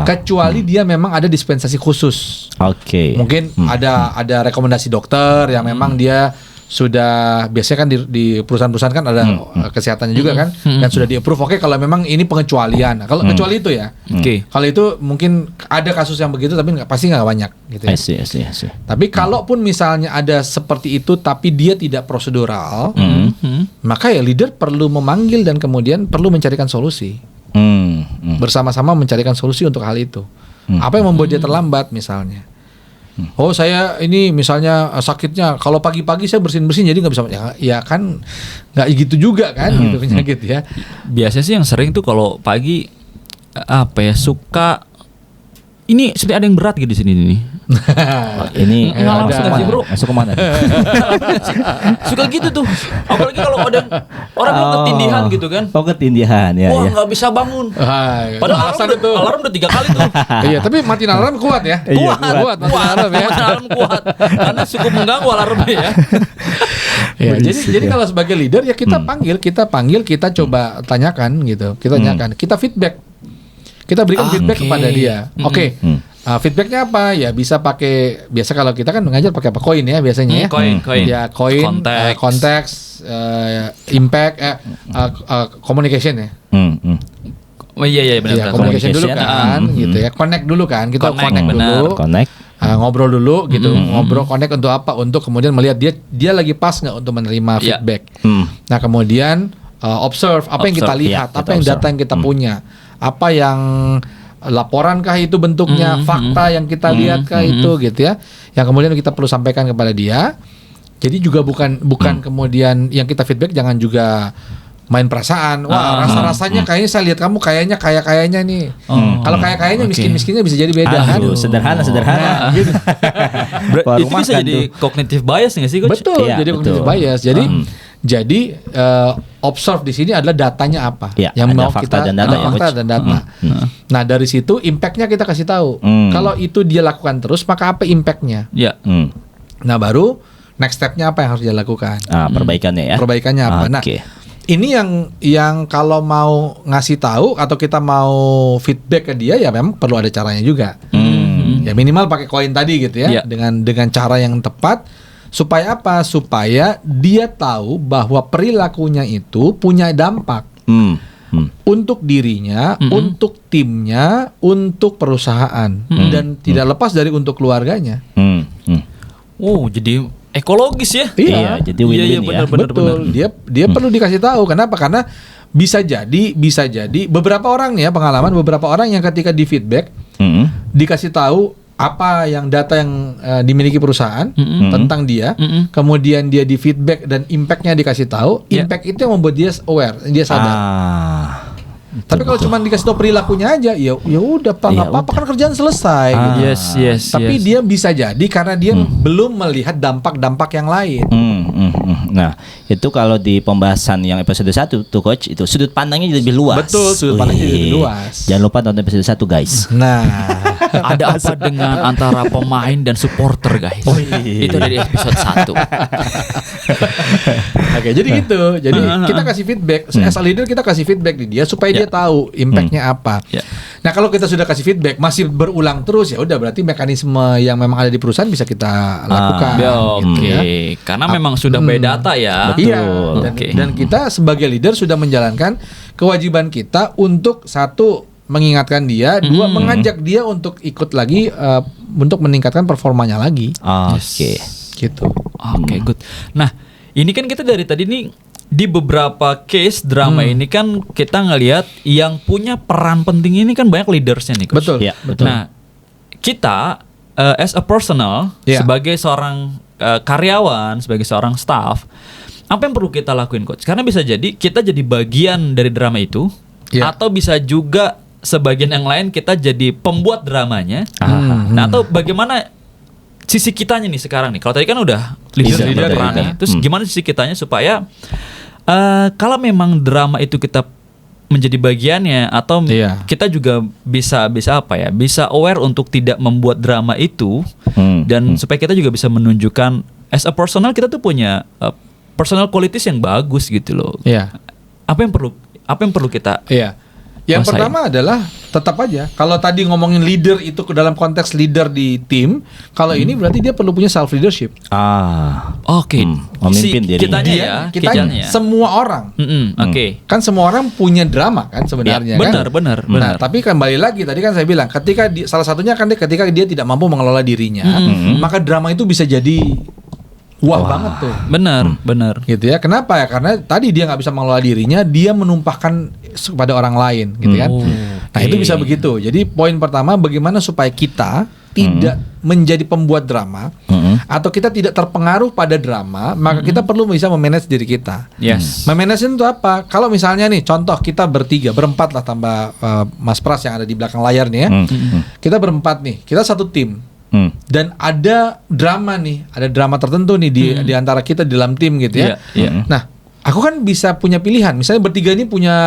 Speaker 1: Kecuali dia memang ada dispensasi khusus. Mungkin ada rekomendasi dokter yang memang dia sudah, biasanya kan di perusahaan-perusahaan kan ada kesehatannya juga kan, dan sudah di-approve. Oke, kalau memang ini pengecualian. Kalau kecuali itu ya. Kalau itu mungkin ada kasus yang begitu, tapi pasti nggak banyak gitu ya.
Speaker 3: I see.
Speaker 1: Tapi kalaupun misalnya ada seperti itu tapi dia tidak prosedural, maka ya leader perlu memanggil dan kemudian perlu mencarikan solusi. Bersama-sama mencarikan solusi untuk hal itu. Apa yang membuat dia terlambat misalnya? Oh saya ini misalnya sakitnya kalau pagi-pagi saya bersin-bersin jadi nggak bisa, ya kan nggak gitu juga kan gitu penyakit ya.
Speaker 2: Biasanya sih yang sering tuh kalau pagi suka ini seperti ada yang berat gitu di sini nih.
Speaker 3: Ini
Speaker 2: masuk kemana? Suka gitu tuh. Apalagi kalau ada orang mau ketindihan gitu kan.
Speaker 3: Oh ketindihan ya.
Speaker 2: Wah nggak bisa bangun. Padahal alarm udah 3 kali tuh.
Speaker 1: Iya tapi matiin alarm kuat ya. Kuat. Matiin alarm kuat. Karena cukup mengganggu alarmnya ya. Ya, jadi kalau sebagai leader ya kita panggil, kita coba tanyakan gitu. Kita tanyakan, kita feedback. Kita berikan feedback kepada dia. Feedbacknya apa? Ya bisa pakai, biasa kalau kita kan mengajar pakai apa? Koin ya biasanya ya.
Speaker 2: Koin.
Speaker 1: Ya koin, konteks, impact, communication ya.
Speaker 2: Oh iya benar.
Speaker 1: Communication dulu kan, gitu ya. Connect dulu kan, kita connect dulu. Ngobrol dulu gitu, connect untuk apa? Untuk kemudian melihat dia lagi pas nggak untuk menerima feedback. Nah kemudian observe apa yang kita lihat, apa yang data yang kita punya, apa yang laporan kah itu bentuknya, fakta yang kita lihat kah itu gitu ya, yang kemudian kita perlu sampaikan kepada dia. Jadi juga bukan kemudian yang kita feedback jangan juga main perasaan. Wah rasa-rasanya kayaknya saya lihat kamu kayaknya nih. Kalau kayaknya miskin-miskinnya bisa jadi beda kan.
Speaker 3: Sederhana.
Speaker 1: Gitu.
Speaker 2: Itu bisa jadi cognitive bias nggak sih Coach?
Speaker 1: Betul, jadi cognitive bias. Jadi observe di sini adalah datanya apa yang mau
Speaker 3: fakta
Speaker 1: kita dan data. Nah dari situ impactnya kita kasih tahu. Kalau itu dia lakukan terus maka apa impactnya? Nah baru next stepnya apa yang harus dia lakukan?
Speaker 3: Perbaikannya ya.
Speaker 1: Perbaikannya apa? Nah ini yang kalau mau ngasih tahu atau kita mau feedback ke dia ya memang perlu ada caranya juga. Ya minimal pakai koin tadi gitu ya, dengan cara yang tepat. Supaya apa? Supaya dia tahu bahwa perilakunya itu punya dampak untuk dirinya, untuk timnya, untuk perusahaan, dan tidak lepas dari untuk keluarganya.
Speaker 2: Oh, jadi ekologis ya?
Speaker 3: Iya, jadi win-win ya.
Speaker 1: Betul. Dia perlu dikasih tahu. Kenapa? Karena bisa jadi beberapa orang nih ya, pengalaman beberapa orang yang ketika di feedback dikasih tahu apa yang data yang dimiliki perusahaan tentang dia, kemudian dia di feedback dan impactnya dikasih tahu, impact itu yang membuat dia aware, dia sadar. Tapi kalau cuma dikasih tahu perilakunya aja, ya udah nggak apa-apa kan kerjaan selesai.
Speaker 2: Yes.
Speaker 1: Tapi dia bisa jadi karena dia belum melihat dampak-dampak yang lain.
Speaker 3: Nah, itu kalau di pembahasan yang episode 1 tuh Coach, itu sudut pandangnya jadi lebih luas.
Speaker 1: Betul, sudut pandangnya jadi lebih luas.
Speaker 3: Jangan lupa nonton episode 1 guys.
Speaker 1: Nah
Speaker 2: Ada apa dengan antara pemain dan supporter, guys? Itu dari episode 1.
Speaker 1: Oke, jadi gitu. Jadi kita kasih feedback. As a leader kita kasih feedback di dia supaya dia tahu impactnya apa.
Speaker 2: Ya.
Speaker 1: Nah, kalau kita sudah kasih feedback masih berulang terus, ya udah berarti mekanisme yang memang ada di perusahaan bisa kita lakukan.
Speaker 2: Oke,
Speaker 1: gitu ya.
Speaker 2: karena memang sudah by data ya.
Speaker 1: Iya. Dan,
Speaker 2: Oke.
Speaker 1: dan kita sebagai leader sudah menjalankan kewajiban kita untuk satu mengingatkan dia, dua mengajak dia untuk ikut lagi untuk meningkatkan performanya lagi.
Speaker 3: Oke.
Speaker 1: Gitu.
Speaker 2: Oke, good. Nah, ini kan kita dari tadi nih di beberapa case drama ini kan kita ngelihat yang punya peran penting ini kan banyak leadersnya nih, Coach.
Speaker 1: Betul.
Speaker 3: Ya, betul.
Speaker 2: Nah, kita as a personal
Speaker 1: Ya.
Speaker 2: sebagai seorang karyawan, sebagai seorang staff, apa yang perlu kita lakuin, Coach? Karena bisa jadi kita jadi bagian dari drama itu,
Speaker 1: Ya.
Speaker 2: atau bisa juga sebagian yang lain kita jadi pembuat dramanya. Nah, atau bagaimana sisi kitanya nih sekarang nih? Kalau tadi kan udah leader
Speaker 3: Leader,
Speaker 2: peran
Speaker 3: leader.
Speaker 2: nih. Terus gimana sisi kitanya supaya kalau memang drama itu kita menjadi bagiannya, atau
Speaker 1: Iya.
Speaker 2: kita juga bisa apa ya? Bisa aware untuk tidak membuat drama itu, dan supaya kita juga bisa menunjukkan as a personal kita tuh punya personal qualities yang bagus gitu loh.
Speaker 1: Iya.
Speaker 2: Apa yang perlu kita
Speaker 1: Iya. Yang
Speaker 2: kuasain?
Speaker 1: pertama adalah tetap aja. Kalau tadi ngomongin leader itu ke dalam konteks leader di tim, kalau ini berarti dia perlu punya self leadership.
Speaker 2: Oke,
Speaker 3: memimpin dirinya.
Speaker 2: kitanya ya, kitanya.
Speaker 1: Semua orang.
Speaker 2: Oke.
Speaker 1: Kan semua orang punya drama kan sebenarnya
Speaker 2: Benar,
Speaker 1: kan.
Speaker 2: benar.
Speaker 1: Nah, tapi kembali lagi tadi kan saya bilang ketika salah satunya kan ketika dia tidak mampu mengelola dirinya, maka drama itu bisa jadi wah banget tuh.
Speaker 2: Benar.
Speaker 1: Gitu ya. Kenapa ya? Karena tadi dia nggak bisa mengelola dirinya, dia menumpahkan kepada orang lain, gitu kan. Nah, itu bisa begitu. Jadi poin pertama bagaimana supaya kita tidak menjadi pembuat drama atau kita tidak terpengaruh pada drama, maka kita perlu bisa memanage diri kita.
Speaker 2: Yes.
Speaker 1: Memanage itu apa? Kalau misalnya nih contoh kita berempat lah tambah Mas Pras yang ada di belakang layar nih ya. Kita berempat nih, kita satu tim. Dan ada drama nih, ada drama tertentu nih di antara kita di dalam tim gitu ya.
Speaker 2: Iya.
Speaker 1: Nah, aku kan bisa punya pilihan. Misalnya bertiga ini punya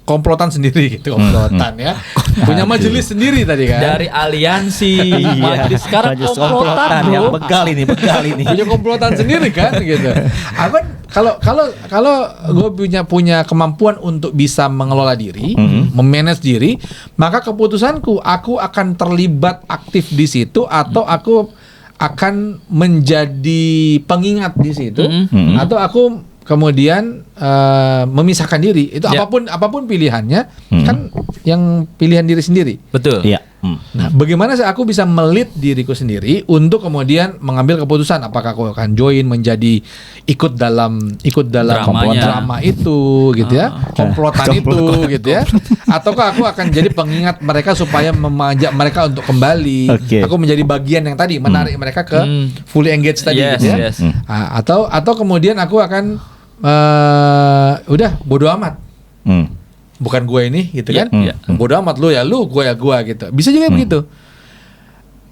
Speaker 1: komplotan sendiri gitu, komplotan ya. Punya majelis sendiri tadi kan.
Speaker 2: Dari aliansi, majelis sekarang
Speaker 3: Majelis
Speaker 2: komplotan
Speaker 3: yang
Speaker 2: bro.
Speaker 3: begal ini.
Speaker 1: Punya komplotan sendiri kan gitu. Aku kalau gue punya kemampuan untuk bisa mengelola diri, memanage diri, maka keputusanku aku akan terlibat aktif di situ atau aku akan menjadi pengingat di situ atau aku kemudian memisahkan diri. Itu
Speaker 2: Ya.
Speaker 1: apapun pilihannya kan yang pilihan diri sendiri.
Speaker 2: Betul.
Speaker 3: Iya.
Speaker 1: Nah, bagaimana sih aku bisa melit diriku sendiri untuk kemudian mengambil keputusan apakah aku akan join menjadi ikut dalam
Speaker 2: Dramanya.
Speaker 1: drama itu gitu ya, komplotan itu gitu ya, ataukah aku akan jadi pengingat mereka supaya mengajak mereka untuk kembali.
Speaker 3: Oke.
Speaker 1: Aku menjadi bagian yang tadi menarik mereka ke fully engaged tadi
Speaker 2: Yes,
Speaker 1: gitu ya.
Speaker 2: yes.
Speaker 1: Nah, atau kemudian aku akan udah bodo amat. Bukan gue ini gitu kan.
Speaker 2: Iya.
Speaker 1: Bodo amat lu ya lu, gue ya gue gitu. Bisa juga begitu.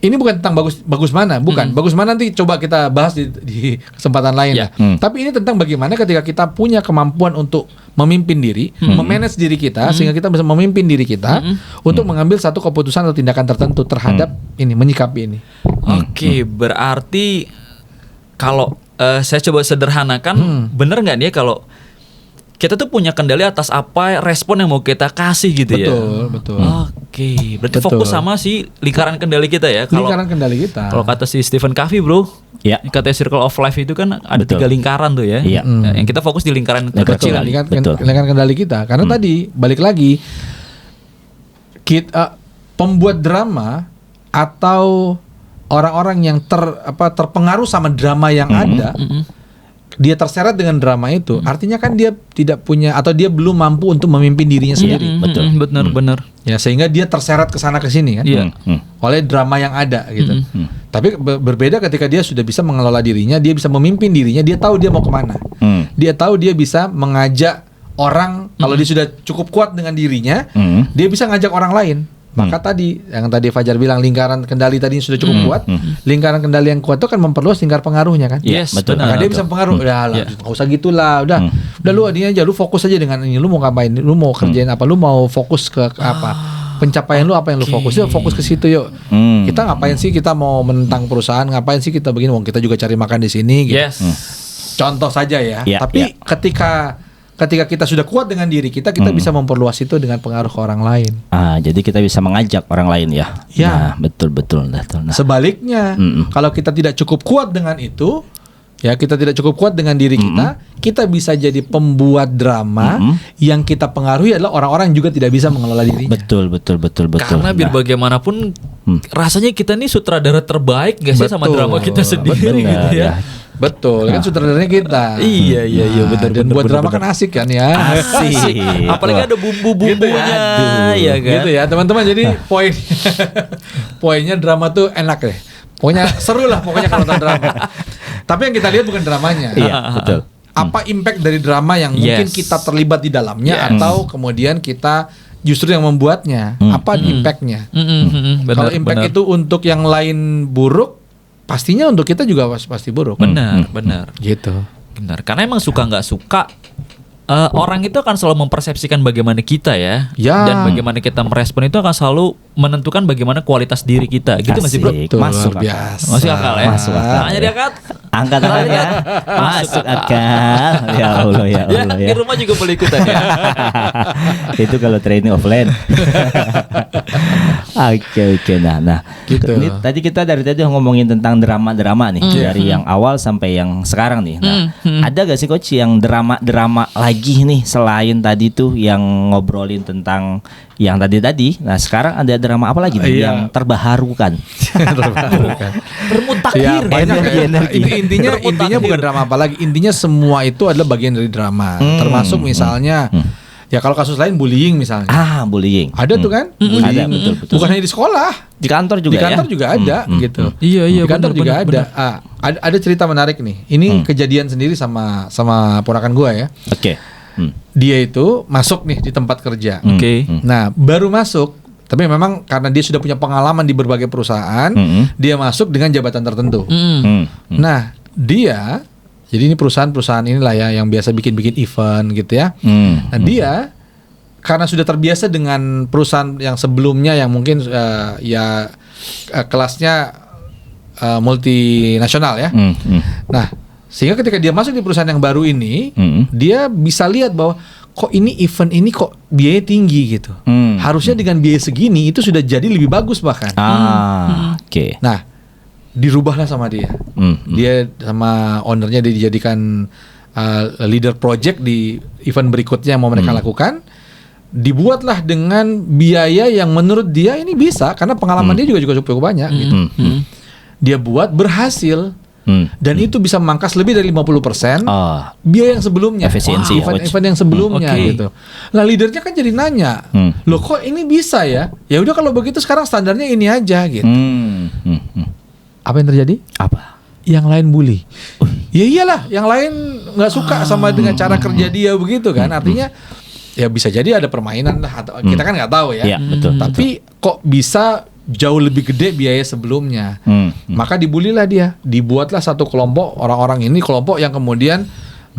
Speaker 1: Ini bukan tentang bagus mana, bukan. Bagus mana nanti coba kita bahas di kesempatan lain
Speaker 2: Ya.
Speaker 1: lah. Tapi ini tentang bagaimana ketika kita punya kemampuan untuk memimpin diri, memanage diri kita sehingga kita bisa memimpin diri kita untuk mengambil satu keputusan atau tindakan tertentu terhadap ini, menyikapi ini.
Speaker 2: Oke, berarti kalau saya coba sederhanakan, bener nggak nih kalau kita tuh punya kendali atas apa respon yang mau kita kasih gitu ya?
Speaker 1: Betul.
Speaker 2: Oke, berarti
Speaker 1: Betul.
Speaker 2: fokus sama si lingkaran kendali kita ya. Kalau
Speaker 1: Lingkaran kendali kita.
Speaker 2: kalau kata si Stephen Covey bro,
Speaker 3: Ya.
Speaker 2: katanya circle of life itu kan ada
Speaker 3: Betul.
Speaker 2: 3 lingkaran tuh ya.
Speaker 3: Iya.
Speaker 2: Yang kita fokus di lingkaran
Speaker 3: Betul.
Speaker 2: terkecil.
Speaker 1: Lingkaran kendali kita. Karena tadi balik lagi kita pembuat drama atau orang-orang yang terpengaruh sama drama yang ada, dia terseret dengan drama itu, artinya kan dia tidak punya atau dia belum mampu untuk memimpin dirinya sendiri.
Speaker 3: Betul.
Speaker 2: Benar.
Speaker 1: Ya, sehingga dia terseret ke sana ke sini kan.
Speaker 2: Iya.
Speaker 1: Oleh drama yang ada gitu. Tapi berbeda ketika dia sudah bisa mengelola dirinya, dia bisa memimpin dirinya, dia tahu dia mau kemana. Dia tahu dia bisa mengajak orang, kalau dia sudah cukup kuat dengan dirinya, dia bisa ngajak orang lain. Maka tadi yang tadi Fajar bilang lingkaran kendali tadi sudah cukup kuat, lingkaran kendali yang kuat itu kan memperluas lingkar pengaruhnya kan.
Speaker 2: Yes,
Speaker 3: betul.
Speaker 2: benar.
Speaker 1: Maka dia bisa pengaruh. Udah lah, nggak usah gitulah. Udah lu ini aja, lu fokus aja dengan ini. Lu mau ngapain? Lu mau kerjain apa? Lu mau fokus ke apa? pencapaian lu apa yang lu fokus, yuk fokus ke situ yuk. Kita ngapain sih kita mau menentang perusahaan, ngapain sih kita begini, wong kita juga cari makan di sini gitu.
Speaker 2: Yes.
Speaker 1: Contoh saja ya.
Speaker 3: Ya,
Speaker 1: Tapi ketika kita sudah kuat dengan diri kita bisa memperluas itu dengan pengaruh ke orang lain.
Speaker 3: Jadi kita bisa mengajak orang lain ya.
Speaker 1: Ya.
Speaker 3: Nah, betul. Nah.
Speaker 1: Sebaliknya, kalau kita tidak cukup kuat dengan itu, ya kita tidak cukup kuat dengan diri kita bisa jadi pembuat drama yang kita pengaruhi adalah orang-orang yang juga tidak bisa mengelola dirinya.
Speaker 3: Betul.
Speaker 2: Karena biar bagaimanapun rasanya kita nih sutradara terbaik gak sih sama drama kita sendiri gitu ya.
Speaker 1: Betul, kan sutradaranya kita.
Speaker 2: Iya, benar.
Speaker 1: Dan buat drama kan asik kan ya.
Speaker 3: Asik.
Speaker 2: Apalagi ada bumbu-bumbunya,
Speaker 1: Gitu
Speaker 2: ya kan.
Speaker 1: Gitu ya, teman-teman. Jadi poinnya drama tuh enak deh. Pokoknya seru lah pokoknya kalau nonton drama. Tapi yang kita lihat bukan dramanya.
Speaker 3: Iya, betul.
Speaker 1: Apa impact dari drama yang mungkin kita terlibat di dalamnya atau kemudian kita justru yang membuatnya. Apa impactnya? Kalau impact itu untuk yang lain buruk, pastinya untuk kita juga pasti buruk.
Speaker 2: Benar.
Speaker 1: Gitu.
Speaker 2: Benar. Karena emang suka nggak suka orang itu akan selalu mempersepsikan bagaimana kita ya. Dan bagaimana kita merespon itu akan selalu menentukan bagaimana kualitas diri kita. Gitu nggak sih bro?
Speaker 1: Betul,
Speaker 3: Masuk
Speaker 1: biasa.
Speaker 2: Masuk akal ya.
Speaker 3: Masuk akal.
Speaker 2: Makanya diangkat.
Speaker 3: Angkat tangannya. Masuk akal. Ya Allah.
Speaker 2: Di rumah juga boleh ikutan ya.
Speaker 3: Itu kalau training offline. Oke. Nah.
Speaker 1: Gitu.
Speaker 3: Ini tadi kita dari tadi ngomongin tentang drama-drama nih, dari yang awal sampai yang sekarang nih. Nah, ada gak sih coach yang drama lagi nih selain tadi tuh yang ngobrolin tentang yang tadi? Nah, sekarang ada drama apa lagi nih yang terbaharukan?
Speaker 2: Bermutakhir.
Speaker 1: Banyak
Speaker 3: Energi.
Speaker 1: Intinya bukan drama apa lagi. Intinya semua itu adalah bagian dari drama. Termasuk misalnya ya kalau kasus lain bullying misalnya.
Speaker 3: Bullying.
Speaker 1: Ada tuh kan? Bullying.
Speaker 3: Ada, betul.
Speaker 1: Bukan hanya di sekolah.
Speaker 3: Di kantor juga
Speaker 1: Di kantor
Speaker 3: ya?
Speaker 1: juga ada gitu.
Speaker 2: Iya,
Speaker 1: Di kantor
Speaker 2: benar,
Speaker 1: juga
Speaker 2: benar,
Speaker 1: ada. Ada cerita menarik nih. Ini kejadian sendiri sama ponakan gua ya.
Speaker 3: Oke.
Speaker 1: Dia itu masuk nih di tempat kerja.
Speaker 2: Oke.
Speaker 1: Nah, baru masuk, tapi memang karena dia sudah punya pengalaman di berbagai perusahaan, dia masuk dengan jabatan tertentu. Nah, dia jadi ini perusahaan inilah ya yang biasa bikin event gitu ya. Nah, dia karena sudah terbiasa dengan perusahaan yang sebelumnya yang mungkin kelasnya multinasional ya. Nah, sehingga ketika dia masuk di perusahaan yang baru ini, dia bisa lihat bahwa kok ini event ini kok biaya tinggi gitu. Harusnya dengan biaya segini itu sudah jadi lebih bagus bahkan.
Speaker 3: Oke.
Speaker 1: Nah, dirubahlah sama dia. Dia sama ownernya dia dijadikan leader project di event berikutnya yang mau mereka lakukan. Dibuatlah dengan biaya yang menurut dia ini bisa karena pengalaman dia juga cukup banyak gitu. Dia buat berhasil. Dan itu bisa memangkas lebih dari 50% biaya yang sebelumnya.
Speaker 3: Efisiensi
Speaker 1: event yang sebelumnya gitu. Nah, leadernya kan jadi nanya, loh kok ini bisa ya? Ya udah kalau begitu sekarang standarnya ini aja gitu. Apa yang terjadi?
Speaker 3: Apa?
Speaker 1: Yang lain bully. Ya iyalah, yang lain nggak suka sama dengan cara kerja dia begitu kan. Artinya ya bisa jadi ada permainan lah atau kita kan nggak tahu ya.
Speaker 3: Iya, betul.
Speaker 1: Tapi kok bisa jauh lebih gede biaya sebelumnya. Maka dibulilah dia, dibuatlah satu kelompok orang-orang ini kelompok yang kemudian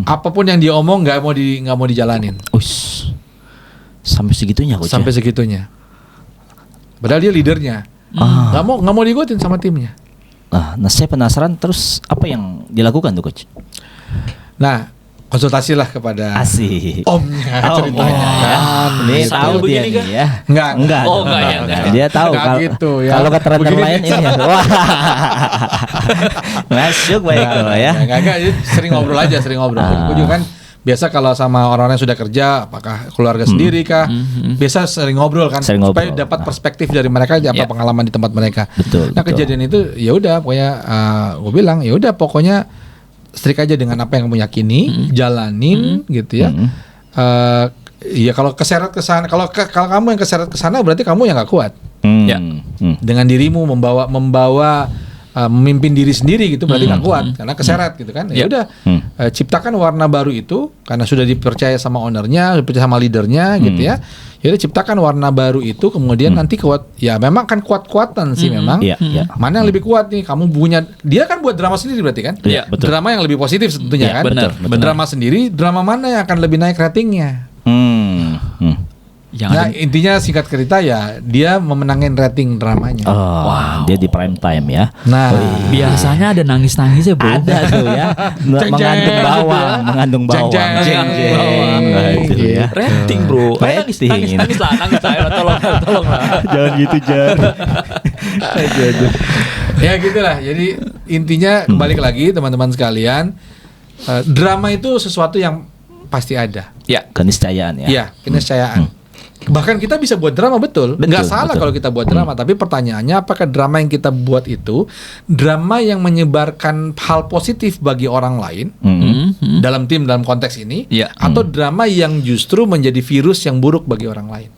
Speaker 1: apapun yang dia omong nggak mau dijalanin.
Speaker 3: Sampai segitunya coach.
Speaker 1: Sampai segitunya. Padahal dia leadernya. Nggak mau diikutin sama timnya.
Speaker 3: Nah, saya penasaran terus apa yang dilakukan tuh coach?
Speaker 1: Nah, konsultasilah kepada
Speaker 3: Asik.
Speaker 1: omnya ceritanya kan.
Speaker 3: Ini
Speaker 1: Gitu.
Speaker 3: tahu dia
Speaker 2: begini
Speaker 3: nih
Speaker 2: kan?
Speaker 3: ya.
Speaker 1: Enggak.
Speaker 2: Oh, enggak ya.
Speaker 3: Dia tahu
Speaker 1: Enggak
Speaker 3: kalau
Speaker 1: gitu, ya.
Speaker 3: kalau ke trainer
Speaker 1: Begini
Speaker 3: lain
Speaker 1: bisa.
Speaker 3: ini ya. Wah. Masuk baik loh ya.
Speaker 1: Enggak, sering ngobrol aja, sering ngobrol. Gue juga kan biasa kalau sama orang-orang yang sudah kerja, apakah keluarga sendiri kah, biasa sering ngobrol kan,
Speaker 3: Sering
Speaker 1: supaya
Speaker 3: ngobrol.
Speaker 1: dapat perspektif dari mereka, apa pengalaman di tempat mereka.
Speaker 3: Betul,
Speaker 1: Nah,
Speaker 3: betul.
Speaker 1: kejadian itu ya udah, pokoknya gue bilang ya udah, pokoknya strik aja dengan apa yang kamu yakini, jalanin gitu ya. Ya kalau keseret ke sana, kalau kamu yang keseret ke sana berarti kamu yang nggak kuat.
Speaker 2: Ya.
Speaker 1: Dengan dirimu membawa memimpin diri sendiri gitu berarti nggak kuat karena keseret gitu kan. Ya udah, ciptakan warna baru itu karena sudah dipercaya sama ownernya, dipercaya sama leadernya gitu ya. Jadi ciptakan warna baru itu, kemudian nanti kuat. Ya memang kan kuat-kuatan sih memang.
Speaker 3: Iya, iya.
Speaker 1: Mana yang lebih kuat nih? Kamu punya, dia kan buat drama sendiri berarti kan?
Speaker 3: Iya, betul.
Speaker 1: Drama yang lebih positif tentunya
Speaker 2: Iya,
Speaker 1: kan.
Speaker 2: benar, betul.
Speaker 1: Drama sendiri, drama mana yang akan lebih naik ratingnya? Nah, intinya singkat cerita ya dia memenangin rating dramanya.
Speaker 3: Dia di prime time ya.
Speaker 1: Nah,
Speaker 2: biasanya ada nangis-nangisnya bro.
Speaker 3: Ada tuh ya. Mengandung bawang.
Speaker 1: Jeng.
Speaker 3: Nah, itu ya.
Speaker 2: Rating bro.
Speaker 3: Rating.
Speaker 2: Nangis lah. Tolong lah.
Speaker 3: Jangan gitu, Jan.
Speaker 1: Ya gitulah. Jadi intinya balik lagi teman-teman sekalian, drama itu sesuatu yang pasti ada.
Speaker 2: Ya.
Speaker 3: Keniscayaan ya.
Speaker 1: Iya, keniscayaan. Bahkan kita bisa buat drama betul. Nggak salah kalau kita buat drama, tapi pertanyaannya apakah drama yang kita buat itu drama yang menyebarkan hal positif bagi orang lain dalam tim, dalam konteks ini, atau drama yang justru menjadi virus yang buruk bagi orang lain.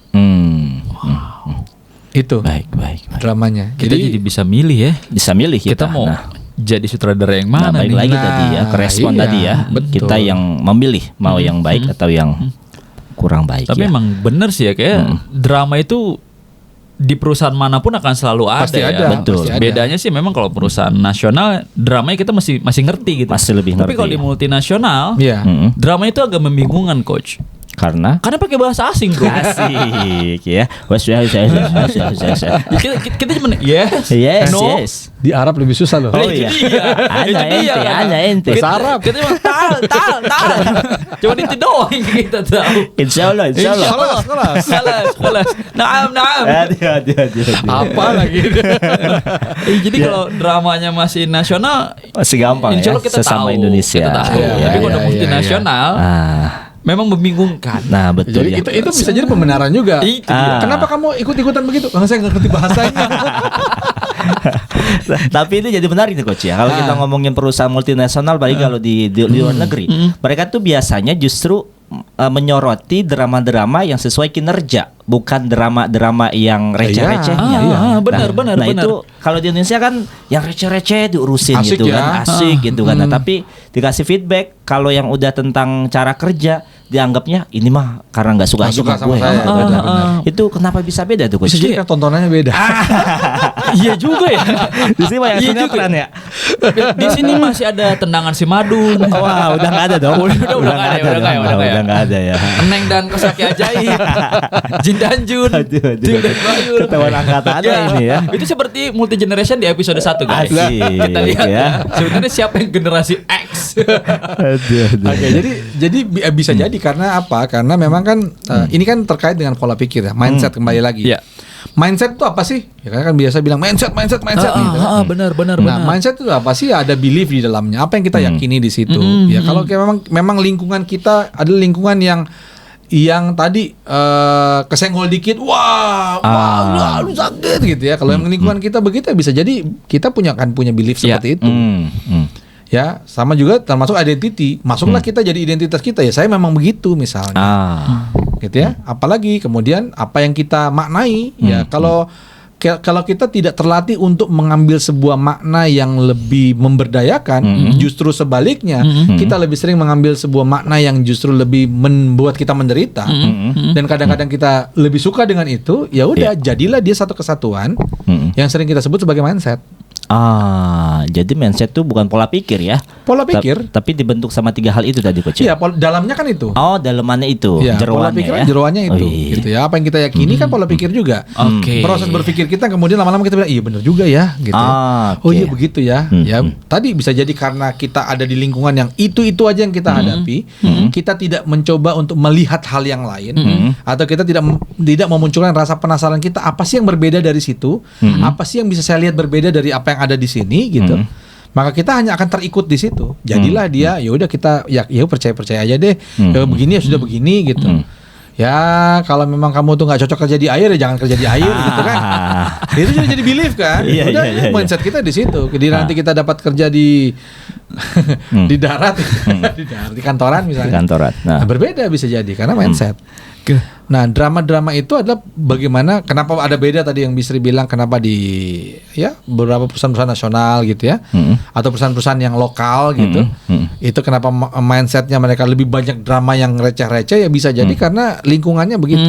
Speaker 1: Itu
Speaker 3: Baik.
Speaker 2: Kita
Speaker 1: dramanya.
Speaker 2: jadi bisa milih ya.
Speaker 3: Bisa milih kita
Speaker 2: mau jadi sutradara yang mana
Speaker 3: balik
Speaker 2: nih?
Speaker 3: lagi tadi ya, ke respon
Speaker 1: iya,
Speaker 3: tadi ya.
Speaker 1: betul.
Speaker 3: Kita yang memilih mau yang baik atau yang kurang baik.
Speaker 2: Tapi
Speaker 3: ya.
Speaker 2: emang bener sih ya, kayak drama itu di perusahaan manapun akan selalu ada.
Speaker 1: Pasti
Speaker 2: ya.
Speaker 1: ada,
Speaker 3: Betul.
Speaker 1: pasti ada.
Speaker 2: Bedanya sih memang kalau perusahaan nasional dramanya kita masih ngerti gitu.
Speaker 3: Masih lebih
Speaker 2: Tapi
Speaker 3: ngerti,
Speaker 2: kalau di
Speaker 3: ya.
Speaker 2: multinasional,
Speaker 1: Iya.
Speaker 2: drama itu agak membingungkan coach.
Speaker 3: Karena
Speaker 2: Karena pakai bahasa asing bro.
Speaker 3: asik ya.
Speaker 2: kita cuma yes,
Speaker 3: Yes.
Speaker 1: Di Arab lebih susah loh.
Speaker 3: Oh iya. Ana ente.
Speaker 1: Bahasa Arab.
Speaker 2: Kita cuma tal. Cuma itu doang yang kita tahu.
Speaker 3: Insya Allah.
Speaker 2: Kelas. Naam.
Speaker 3: Hati.
Speaker 1: Apa lagi?
Speaker 2: Jadi kalau dramanya masih nasional,
Speaker 3: Masih gampang
Speaker 2: insya
Speaker 3: ya.
Speaker 2: Allah kita
Speaker 3: Sesama
Speaker 2: tahu.
Speaker 3: Indonesia.
Speaker 2: Kita tahu.
Speaker 1: Iya,
Speaker 2: Tapi kalau
Speaker 1: iya,
Speaker 2: multinasional, memang membingungkan.
Speaker 3: Nah betul
Speaker 1: Jadi
Speaker 3: ya.
Speaker 1: itu bisa jadi pembenaran juga.
Speaker 2: Itu dia.
Speaker 1: Kenapa kamu ikut-ikutan begitu? Karena saya nggak ngerti bahasanya.
Speaker 3: Tapi ini jadi menarik nih coach ya. Kalau kita ngomongin perusahaan multinasional, baik kalau di luar negeri, mereka tuh biasanya justru menyoroti drama-drama yang sesuai kinerja, bukan drama-drama yang receh-recehnya.
Speaker 2: Benar.
Speaker 3: Nah itu kalau di Indonesia kan yang receh-receh diurusin
Speaker 1: Asik
Speaker 3: gitu
Speaker 1: ya.
Speaker 3: kan, asik gitu kan. Nah, tapi dikasih feedback kalau yang udah tentang cara kerja dianggapnya ini mah karena nggak suka
Speaker 1: Nggak suka
Speaker 3: sama
Speaker 1: sama
Speaker 3: gue.
Speaker 1: saya, benar.
Speaker 3: Itu kenapa bisa beda tuh coach?
Speaker 1: Bisa jadi kan tontonannya beda.
Speaker 2: Iya juga ya.
Speaker 3: Di sini banyak
Speaker 2: Iya
Speaker 3: sinetron ya.
Speaker 2: Di sini masih ada tendangan si Madun.
Speaker 3: Wah, udah nggak ada dong.
Speaker 2: Udah nggak ada ya. Eneng dan Kosaki Ajaib, Jin dan Jun,
Speaker 3: Aduh.
Speaker 2: Jun dan Bayur.
Speaker 3: Ketahuan angkatannya ini ya.
Speaker 2: Itu seperti multi generation di episode 1 guys.
Speaker 3: Asik,
Speaker 2: Kita lihat
Speaker 3: ya.
Speaker 2: sebenarnya siapa yang generasi X.
Speaker 1: Oke, jadi bisa jadi karena apa? Karena memang kan ini kan terkait dengan pola pikir ya, mindset kembali lagi.
Speaker 2: Iya.
Speaker 1: Mindset itu apa sih? Ya kan biasa bilang mindset gitu.
Speaker 2: Benar.
Speaker 1: Nah, mindset itu apa sih? Ada belief di dalamnya. Apa yang kita yakini di situ? Ya kalau kayak memang lingkungan kita adalah lingkungan yang tadi kesenggol dikit, wah, lu sakit gitu ya. Kalau yang lingkungan kita begitu bisa jadi kita punya belief seperti itu. Ya, sama juga termasuk identity. Masuklah kita jadi identitas kita ya. Saya memang begitu misalnya. Gitu ya. Apalagi kemudian apa yang kita maknai ya. Kalau kita tidak terlatih untuk mengambil sebuah makna yang lebih memberdayakan, justru sebaliknya kita lebih sering mengambil sebuah makna yang justru lebih membuat kita menderita. Dan kadang-kadang kita lebih suka dengan itu, ya udah jadilah dia satu kesatuan yang sering kita sebut sebagai mindset.
Speaker 3: Jadi mindset itu bukan pola pikir ya.
Speaker 1: Pola pikir.
Speaker 3: Tapi dibentuk sama 3 hal itu tadi coach.
Speaker 1: Iya, dalamnya kan itu.
Speaker 3: Oh, dalamannya itu,
Speaker 1: Ya, pola
Speaker 3: jeroannya
Speaker 1: pikir
Speaker 3: ya.
Speaker 1: kan jeroannya itu,
Speaker 3: iya.
Speaker 1: gitu ya. Apa yang kita yakini kan pola pikir juga.
Speaker 2: Oke.
Speaker 1: Proses berpikir kita kemudian lama-lama kita bilang iya benar juga ya, gitu.
Speaker 3: Oke.
Speaker 1: Oh iya begitu ya. Ya, tadi bisa jadi karena kita ada di lingkungan yang itu aja yang kita hadapi, kita tidak mencoba untuk melihat hal yang lain, atau kita tidak memunculkan rasa penasaran kita apa sih yang berbeda dari situ, apa sih yang bisa saya lihat berbeda dari apa yang ada di sini, gitu. Maka kita hanya akan terikut di situ. Jadilah dia ya udah kita ya percaya aja deh. Ya, begini ya sudah begini gitu. Ya kalau memang kamu tuh nggak cocok kerja di air ya jangan kerja di air gitu kan. Itu jadi belief kan.
Speaker 3: Iya,
Speaker 1: Udah
Speaker 3: iya.
Speaker 1: mindset kita di situ. Jadi nanti kita dapat kerja di di darat, di kantoran misalnya.
Speaker 3: Di kantoran. Nah.
Speaker 1: Nah, berbeda bisa jadi karena mindset. Nah, drama-drama itu adalah bagaimana, kenapa ada beda tadi yang Bisri bilang, kenapa di beberapa perusahaan-perusahaan nasional gitu ya, atau perusahaan-perusahaan yang lokal gitu, itu kenapa mindsetnya mereka lebih banyak drama yang receh-receh ya bisa jadi karena lingkungannya begitu.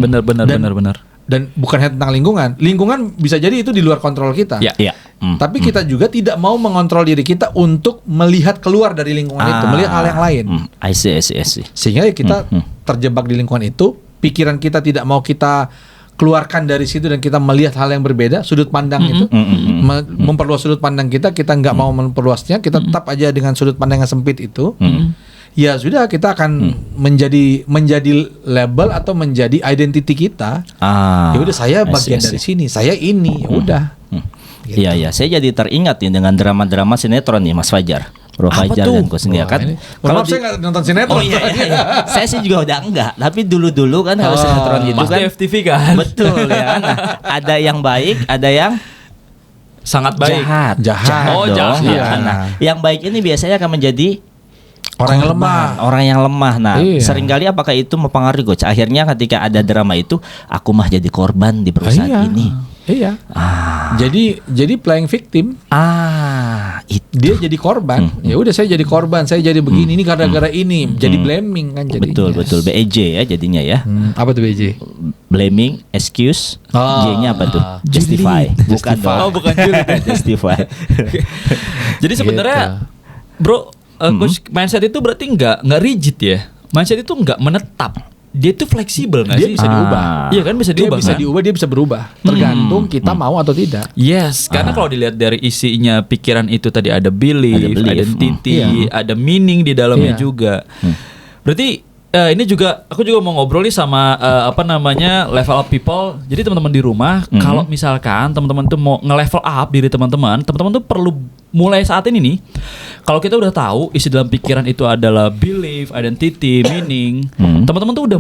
Speaker 2: Benar.
Speaker 1: Dan bukan hanya tentang lingkungan bisa jadi itu di luar kontrol kita.
Speaker 2: Ya.
Speaker 1: Tapi kita juga tidak mau mengontrol diri kita untuk melihat keluar dari lingkungan itu, melihat hal yang lain.
Speaker 3: I see.
Speaker 1: Sehingga kita terjebak di lingkungan itu pikiran kita tidak mau kita keluarkan dari situ dan kita melihat hal yang berbeda, sudut pandang itu, memperluas sudut pandang kita nggak mau memperluasnya, kita tetap aja dengan sudut pandang yang sempit itu, ya sudah kita akan menjadi label atau menjadi identity kita. Ya udah saya bagian dari sini, saya ini, ya udah.
Speaker 3: Iya iya, saya jadi teringat nih dengan drama-drama sinetron nih Mas Fajar. Bro Fajar dan Kusnia kan.
Speaker 1: Kalau saya nggak nonton sinetron.
Speaker 3: Oh iya. Saya sih juga udah enggak. Tapi dulu kan kalau sinetron gitu kan.
Speaker 2: FTV kan.
Speaker 3: Betul ya. Nah, ada yang baik, ada yang
Speaker 2: sangat baik.
Speaker 3: Jahat.
Speaker 2: Oh
Speaker 3: dong.
Speaker 2: jahat.
Speaker 3: Ya, nah, yang baik ini biasanya akan menjadi
Speaker 1: orang yang lemah.
Speaker 3: Orang yang lemah. Nah, seringkali apakah itu mempengaruhi Coach? Akhirnya ketika ada drama itu, aku mah jadi korban di perusahaan ini.
Speaker 1: Iya. Jadi playing victim.
Speaker 3: Itu.
Speaker 1: Dia jadi korban. Ya udah saya jadi korban, saya jadi begini ini gara-gara ini. Jadi blaming kan jadinya.
Speaker 3: Betul BEJ ya jadinya ya.
Speaker 1: Apa tuh BEJ?
Speaker 3: Blaming, excuse, J-nya apa tuh? Justify. Bukan dong.
Speaker 2: Oh, bukan julid.
Speaker 3: Justify.
Speaker 2: Jadi sebenarnya bro, coach, mindset itu berarti nggak rigid ya. Mindset itu nggak menetap. Dia itu fleksibel nggak sih?
Speaker 1: Bisa diubah.
Speaker 2: Iya kan bisa
Speaker 1: Dia
Speaker 2: diubah.
Speaker 1: bisa
Speaker 2: kan?
Speaker 1: diubah, dia bisa berubah. Tergantung kita mau atau tidak.
Speaker 2: Yes, karena kalau dilihat dari isinya pikiran itu tadi ada belief, identity, ada meaning di dalamnya juga. Berarti ini juga aku juga mau ngobrol nih sama level up people. Jadi teman-teman di rumah, kalau misalkan teman-teman tuh mau nge-level up diri teman-teman tuh perlu mulai saat ini nih. Kalau kita udah tahu isi dalam pikiran itu adalah belief, identity, meaning, teman-teman tuh udah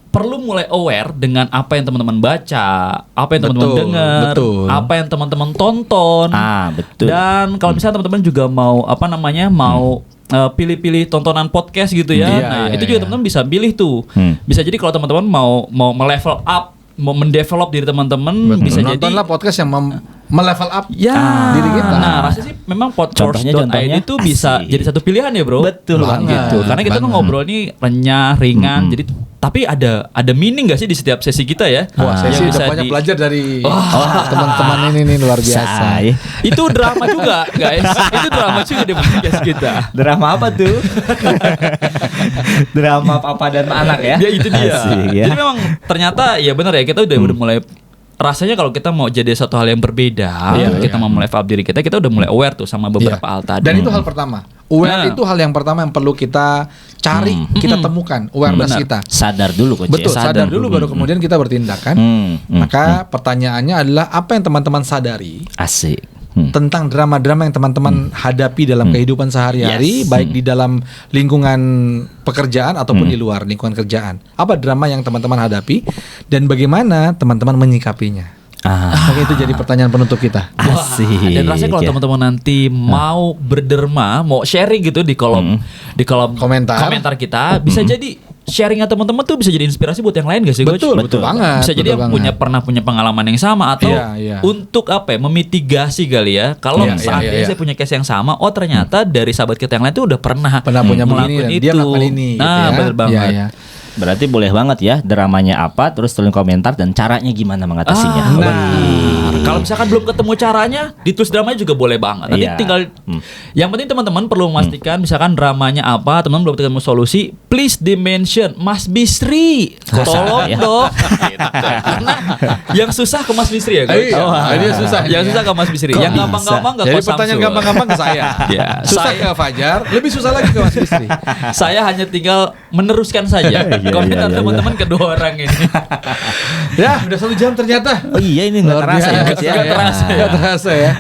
Speaker 2: perlu mulai aware dengan apa yang teman-teman baca, apa yang teman-teman dengar, apa yang teman-teman tonton.
Speaker 3: Betul.
Speaker 2: Dan kalau misalnya teman-teman juga mau pilih-pilih tontonan podcast gitu ya. Itu juga teman-teman bisa pilih tuh. Bisa jadi kalau teman-teman mau melevel up, mau mendevelop diri teman-teman, bisa jadi
Speaker 1: nontonlah podcast yang melevel up
Speaker 2: diri kita. Nah, rasanya sih memang podcast.id itu bisa jadi satu pilihan ya, Bro.
Speaker 3: Betul banget.
Speaker 2: Gitu. Karena kita tuh ngobrol nih renyah, ringan. Jadi tapi ada meaning gak sih di setiap sesi kita ya?
Speaker 1: Wah, saya sih udah banyak belajar dari teman-teman ini luar biasa.
Speaker 2: Itu drama juga, guys. Itu drama juga di podcast kita.
Speaker 3: Drama apa tuh? Drama papa dan anak ya?
Speaker 2: Ya itu dia.
Speaker 3: Asik, ya.
Speaker 2: Jadi memang ternyata ya benar ya, kita udah mulai rasanya kalau kita mau jadi satu hal yang berbeda, kita mau level up diri kita udah mulai aware tuh sama beberapa hal tadi.
Speaker 1: Dan itu hal pertama. Aware itu hal yang pertama yang perlu kita cari, kita temukan awareness kita.
Speaker 3: Sadar dulu Coach.
Speaker 1: Betul, sadar dulu baru kemudian kita bertindak kan. Maka pertanyaannya adalah apa yang teman-teman sadari?
Speaker 3: Asik.
Speaker 1: Tentang drama-drama yang teman-teman hadapi dalam kehidupan sehari-hari, baik di dalam lingkungan pekerjaan ataupun di luar lingkungan kerjaan. Apa drama yang teman-teman hadapi dan bagaimana teman-teman menyikapinya? Maka itu jadi pertanyaan penutup kita.
Speaker 3: Asik.
Speaker 2: Dan rasanya kalau teman-teman nanti mau berderma, mau sharing gitu di kolom komentar kita, bisa jadi sharingnya teman-teman tuh bisa jadi inspirasi buat yang lain gak sih, Coach?
Speaker 1: Betul banget.
Speaker 2: Bisa jadi yang pernah punya pengalaman yang sama atau untuk memitigasi kali ya. Kalau saatnya saya punya case yang sama, ternyata dari sahabat kita yang lain tuh udah pernah
Speaker 1: punya
Speaker 2: melakukan
Speaker 1: itu. Dia melakukan ini.
Speaker 2: Bener banget.
Speaker 3: Berarti boleh banget ya dramanya apa, terus tulis komentar dan caranya gimana mengatasinya.
Speaker 2: Kalau misalkan belum ketemu caranya, ditulis dramanya juga boleh banget. Nanti tinggal yang penting teman-teman perlu memastikan misalkan dramanya apa, teman-teman belum ketemu solusi, please dimension Mas Bisri. Tolong dong. Karena yang susah ke Mas Bisri ya, Coach.
Speaker 1: Dia susah.
Speaker 2: Yang susah ke Mas Bisri. Yang gampang-gampang ke Coach Samsul.
Speaker 1: Jadi pertanyaan gampang-gampang ke saya. Susah ke Fajar, lebih susah lagi ke Mas Bisri.
Speaker 2: Saya hanya tinggal meneruskan saja komentar teman-teman kedua orang ini.
Speaker 1: Ya, udah 1 jam ternyata.
Speaker 3: Oh iya, ini nggak terasa ya.
Speaker 1: Nggak terasa ya.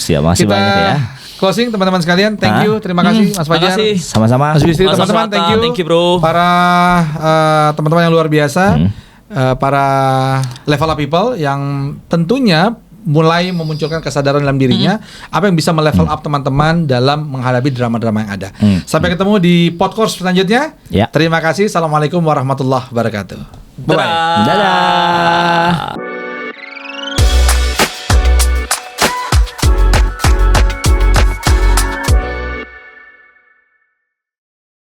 Speaker 3: Siap. Masih
Speaker 1: kita
Speaker 3: banyak ya.
Speaker 1: Closing teman-teman sekalian. Thank you. Terima kasih Mas Fajar.
Speaker 3: Sama-sama.
Speaker 1: Mas Bisri, teman-teman.
Speaker 2: Thank you, Bro.
Speaker 1: Para teman-teman yang luar biasa, para level up people yang tentunya mulai memunculkan kesadaran dalam dirinya apa yang bisa melevel up teman-teman dalam menghadapi drama-drama yang ada. Sampai ketemu di podcast selanjutnya. Terima kasih. Assalamualaikum warahmatullahi wabarakatuh. Bye-bye.
Speaker 3: Dadah.